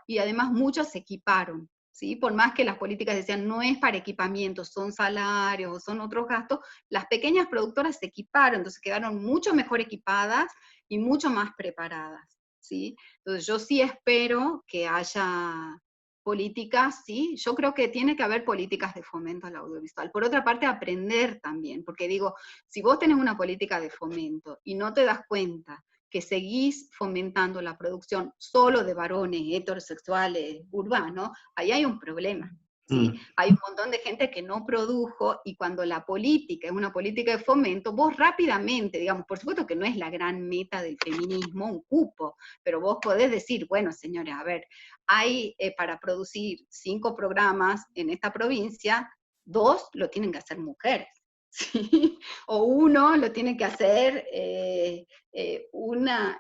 y además muchos se equiparon. ¿Sí? Por más que las políticas decían no es para equipamiento, son salarios o son otros gastos, las pequeñas productoras se equiparon, entonces quedaron mucho mejor equipadas y mucho más preparadas, ¿sí? Entonces yo sí espero que haya políticas, ¿sí? Yo creo que tiene que haber políticas de fomento al audiovisual. Por otra parte, aprender también, porque digo, si vos tenés una política de fomento y no te das cuenta que seguís fomentando la producción solo de varones heterosexuales urbanos, ahí hay un problema. ¿Sí? Hay un montón de gente que no produjo, y cuando la política es una política de fomento, vos rápidamente, digamos, por supuesto que no es la gran meta del feminismo, un cupo, pero vos podés decir, bueno, señores, a ver, hay para producir 5 programas en esta provincia, 2 lo tienen que hacer mujeres. ¿Sí? O 1 lo tiene que hacer una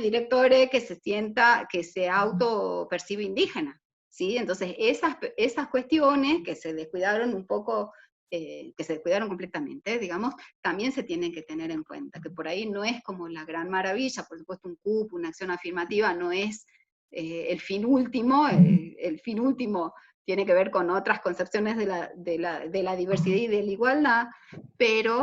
directore que se autopercibe indígena, ¿sí? Entonces esas cuestiones que se descuidaron un poco, que se descuidaron completamente, digamos, también se tienen que tener en cuenta, que por ahí no es como la gran maravilla, por supuesto un CUP, una acción afirmativa, no es el fin último, el fin último tiene que ver con otras concepciones de la diversidad y de la igualdad, pero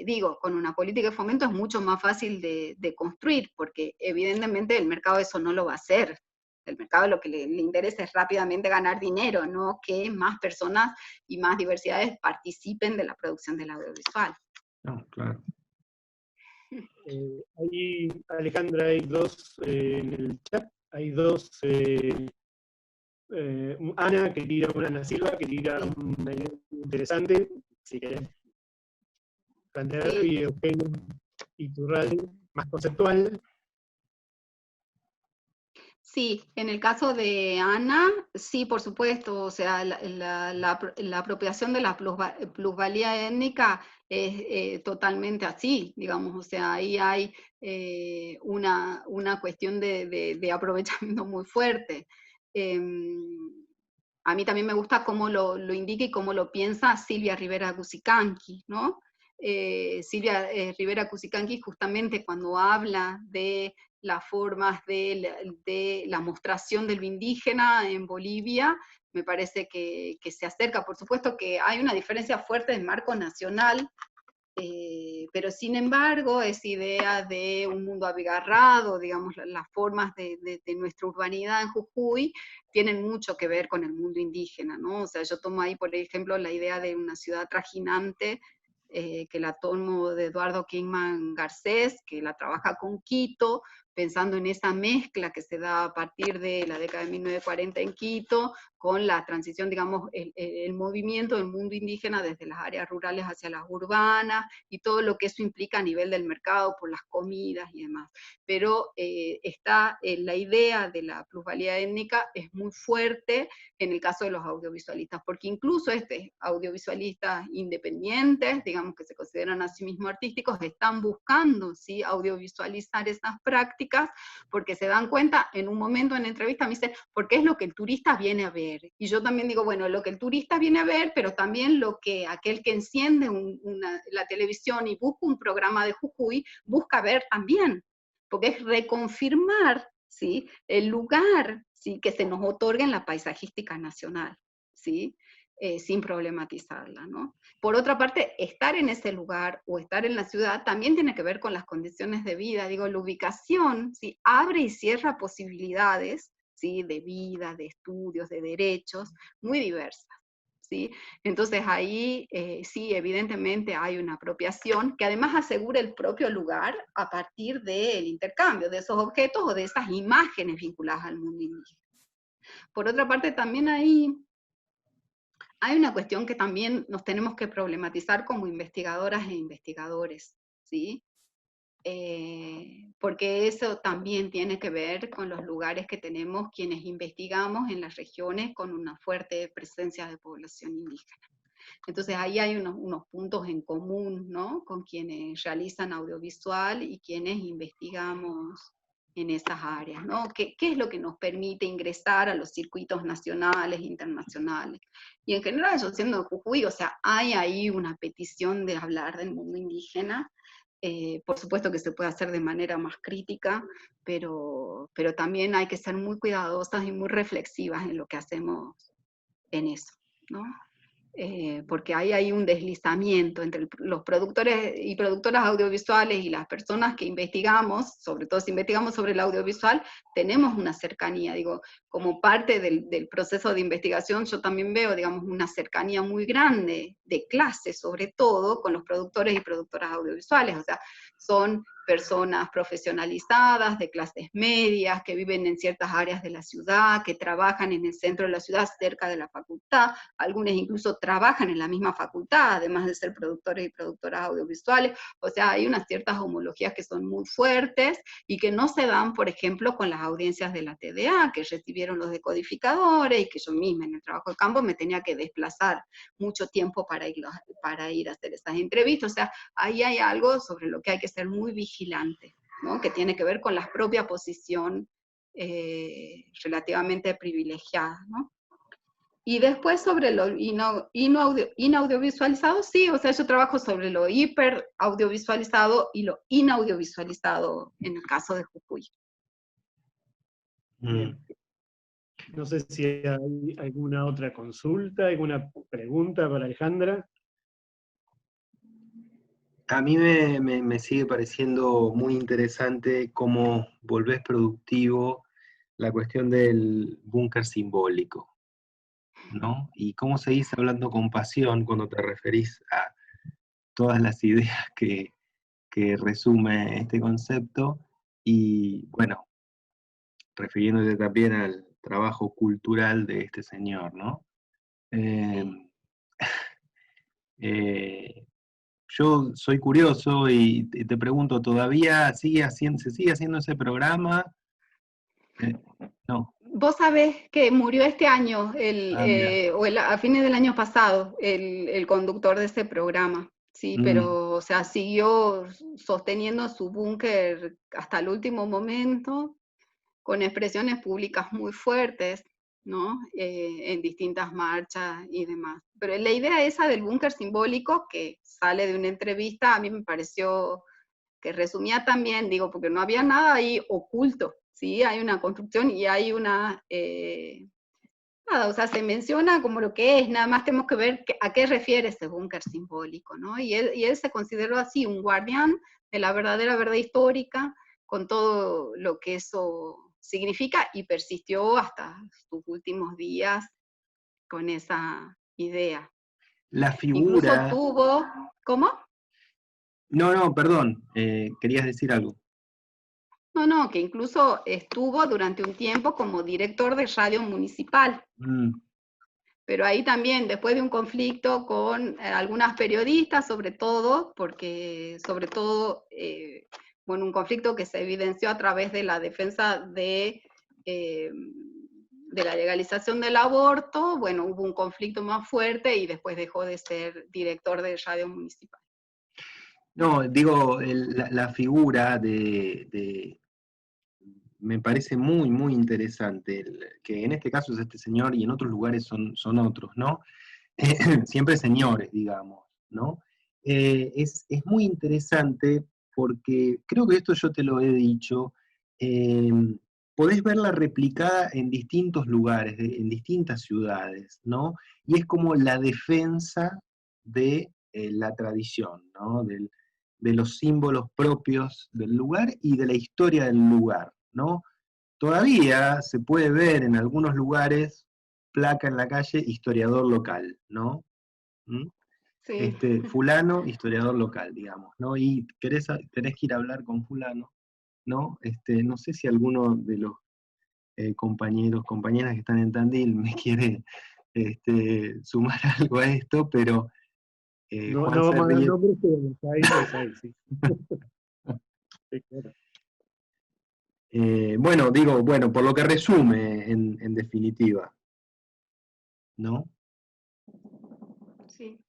digo, con una política de fomento es mucho más fácil de construir, porque evidentemente el mercado eso no lo va a hacer. El mercado lo que le interesa es rápidamente ganar dinero, no que más personas y más diversidades participen de la producción del audiovisual. No, claro. Ahí, Alejandra, hay dos en el chat, hay dos, Ana que tira una, Ana Silva que tira una idea interesante, si querés plantearlo, y Eugenio Iturralde, más conceptual. Sí, en el caso de Ana, sí, por supuesto, o sea, la apropiación de la plusvalía étnica es totalmente así, digamos, o sea, ahí hay una cuestión de aprovechamiento muy fuerte. A mí también me gusta cómo lo indica y cómo lo piensa Silvia Rivera Cusicanqui, ¿no? Silvia Rivera Cusicanqui justamente cuando habla de las formas de la mostración del indígena en Bolivia, me parece que se acerca. Por supuesto que hay una diferencia fuerte de marco nacional, pero sin embargo esa idea de un mundo abigarrado, digamos, las formas de nuestra urbanidad en Jujuy tienen mucho que ver con el mundo indígena, ¿no? O sea, yo tomo ahí, por ejemplo, la idea de una ciudad trajinante, que la tomo de Eduardo Kingman Garcés, que la trabaja con Quito, pensando en esa mezcla que se da a partir de la década de 1940 en Quito, con la transición, digamos, el movimiento del mundo indígena desde las áreas rurales hacia las urbanas, y todo lo que eso implica a nivel del mercado, por las comidas y demás. Pero está la idea de la plusvalía étnica es muy fuerte en el caso de los audiovisualistas, porque incluso audiovisualistas independientes, digamos que se consideran a sí mismos artísticos, están buscando, ¿sí?, audiovisualizar esas prácticas, porque se dan cuenta, en un momento en entrevista me dicen, porque es lo que el turista viene a ver. Y yo también digo, bueno, lo que el turista viene a ver, pero también lo que aquel que enciende la televisión y busca un programa de Jujuy, busca ver también, porque es reconfirmar, ¿sí?, el lugar, ¿sí?, que se nos otorga en la paisajística nacional, ¿sí? sin problematizarla, ¿no? Por otra parte, estar en ese lugar o estar en la ciudad también tiene que ver con las condiciones de vida. Digo, la ubicación, ¿sí?, abre y cierra posibilidades, ¿sí?, de vida, de estudios, de derechos, muy diversas, ¿sí? Entonces ahí sí, evidentemente hay una apropiación que además asegura el propio lugar a partir del intercambio de esos objetos o de esas imágenes vinculadas al mundo indígena. Por otra parte, también hay una cuestión que también nos tenemos que problematizar como investigadoras e investigadores, ¿sí? Porque eso también tiene que ver con los lugares que tenemos quienes investigamos en las regiones con una fuerte presencia de población indígena. Entonces ahí hay unos puntos en común, ¿no?, con quienes realizan audiovisual y quienes investigamos en esas áreas, ¿no? ¿Qué es lo que nos permite ingresar a los circuitos nacionales e internacionales? Y en general, yo siendo de Jujuy, o sea, hay ahí una petición de hablar del mundo indígena. Por supuesto que se puede hacer de manera más crítica, pero también hay que ser muy cuidadosas y muy reflexivas en lo que hacemos en eso, ¿no? Porque ahí hay un deslizamiento entre los productores y productoras audiovisuales y las personas que investigamos, sobre todo si investigamos sobre el audiovisual, tenemos una cercanía, digo, como parte del proceso de investigación yo también veo, digamos, una cercanía muy grande de clase, sobre todo, con los productores y productoras audiovisuales, o sea, son personas profesionalizadas, de clases medias, que viven en ciertas áreas de la ciudad, que trabajan en el centro de la ciudad, cerca de la facultad, algunos incluso trabajan en la misma facultad, además de ser productores y productoras audiovisuales, o sea, hay unas ciertas homologías que son muy fuertes, y que no se dan, por ejemplo, con las audiencias de la TDA, que recibieron los decodificadores, y que yo misma en el trabajo de campo me tenía que desplazar mucho tiempo para ir a hacer esas entrevistas, o sea, ahí hay algo sobre lo que hay que ser muy vigilante, ¿no?, que tiene que ver con la propia posición relativamente privilegiada, ¿no? Y después sobre lo inaudiovisualizado, sí, o sea, yo trabajo sobre lo hiperaudiovisualizado y lo inaudiovisualizado en el caso de Jujuy. Bien. No sé si hay alguna otra consulta, alguna pregunta para Alejandra. A mí me sigue pareciendo muy interesante cómo volvés productivo la cuestión del búnker simbólico, ¿no? Y cómo seguís hablando con pasión cuando te referís a todas las ideas que resume este concepto, y bueno, refiriéndote también al trabajo cultural de este señor, ¿no? Eh, eh, yo soy curioso y te pregunto, ¿todavía se sigue haciendo ese programa? No. Vos sabés que murió este año, Mira. a fines del año pasado, el conductor de ese programa, sí, pero, o sea, siguió sosteniendo su búnker hasta el último momento, con expresiones públicas muy fuertes, ¿no? En distintas marchas y demás. Pero la idea esa del búnker simbólico, que sale de una entrevista, a mí me pareció que resumía también, digo, porque no había nada ahí oculto, ¿sí? Hay una construcción y hay nada, o sea, se menciona como lo que es, nada más tenemos que ver a qué refiere ese búnker simbólico, ¿no? Y él se consideró así un guardián de la verdadera verdad histórica, con todo lo que eso significa, y persistió hasta sus últimos días con esa idea. La Incluso figura... tuvo, ¿cómo? No, perdón, querías decir algo. No, que incluso estuvo durante un tiempo como director de radio municipal. Pero ahí también, después de un conflicto con algunas periodistas, sobre todo, bueno, un conflicto que se evidenció a través de la defensa de la legalización del aborto, bueno, hubo un conflicto más fuerte y después dejó de ser director de radio municipal. No, digo, la figura me parece muy, muy interesante, que en este caso es este señor y en otros lugares son otros, ¿no? Siempre señores, digamos, ¿no? Es muy interesante porque creo que esto yo te lo he dicho, podés verla replicada en distintos lugares, en distintas ciudades, ¿no? Y es como la defensa de la tradición, ¿no? De los símbolos propios del lugar y de la historia del lugar, ¿no? Todavía se puede ver en algunos lugares placa en la calle historiador local, ¿no? ¿Mm? Sí. Fulano, historiador local, digamos, ¿no? Y tenés que ir a hablar con fulano, ¿no? No sé si alguno de los compañeros, compañeras que están en Tandil me quiere sumar algo a esto, pero No, Juan no se vamos a dar ríe. nombres, pero los hay, sí. Sí, claro. Bueno, por lo que resume en definitiva, ¿no? Sí.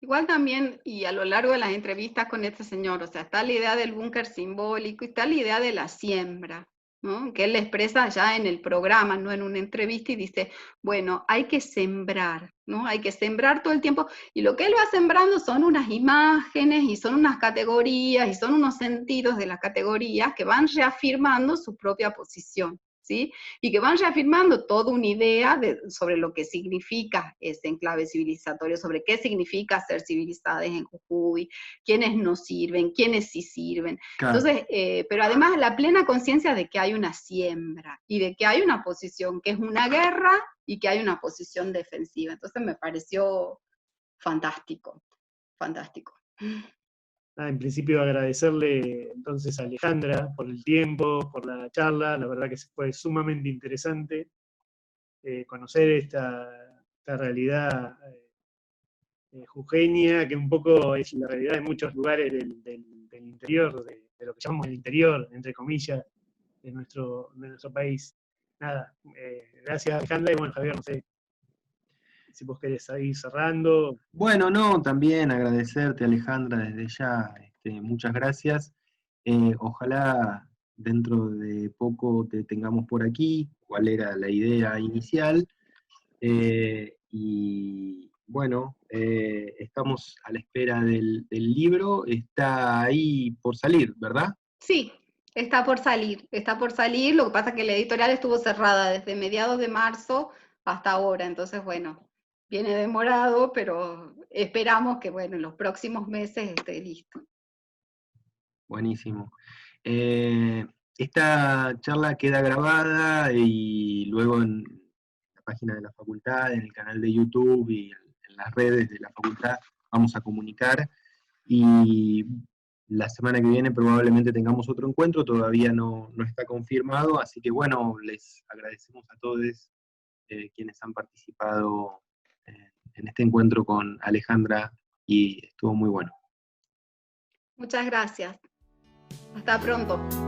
Igual también, y a lo largo de las entrevistas con este señor, o sea, está la idea del búnker simbólico y está la idea de la siembra, ¿no? Que él le expresa ya en el programa, no en una entrevista, y dice, bueno, hay que sembrar, ¿no? Hay que sembrar todo el tiempo, y lo que él va sembrando son unas imágenes, y son unas categorías, y son unos sentidos de las categorías que van reafirmando su propia posición, ¿sí? Y que van reafirmando toda una idea sobre lo que significa ese enclave civilizatorio, sobre qué significa ser civilizadas en Jujuy, quiénes no sirven, quiénes sí sirven. Claro. Entonces, pero además la plena conciencia de que hay una siembra y de que hay una posición que es una guerra y que hay una posición defensiva. Entonces me pareció fantástico, fantástico. En principio agradecerle entonces a Alejandra por el tiempo, por la charla, la verdad que fue sumamente interesante conocer esta realidad jujeña, que un poco es la realidad de muchos lugares del interior, de lo que llamamos el interior, entre comillas, de nuestro país. Nada, gracias Alejandra, y bueno, Javier, no sé si vos querés ir cerrando. Bueno, no, también agradecerte, Alejandra, desde ya, muchas gracias. Ojalá dentro de poco te tengamos por aquí, cuál era la idea inicial. Y bueno, estamos a la espera del libro, está ahí por salir, ¿verdad? Sí, está por salir, lo que pasa es que la editorial estuvo cerrada desde mediados de marzo hasta ahora, entonces bueno, viene demorado, pero esperamos que bueno, en los próximos meses esté listo. Buenísimo. Esta charla queda grabada y luego en la página de la facultad, en el canal de YouTube y en las redes de la facultad vamos a comunicar. Y la semana que viene probablemente tengamos otro encuentro, todavía no está confirmado, así que bueno, les agradecemos a todos quienes han participado en este encuentro con Alejandra y estuvo muy bueno. Muchas gracias. Hasta pronto.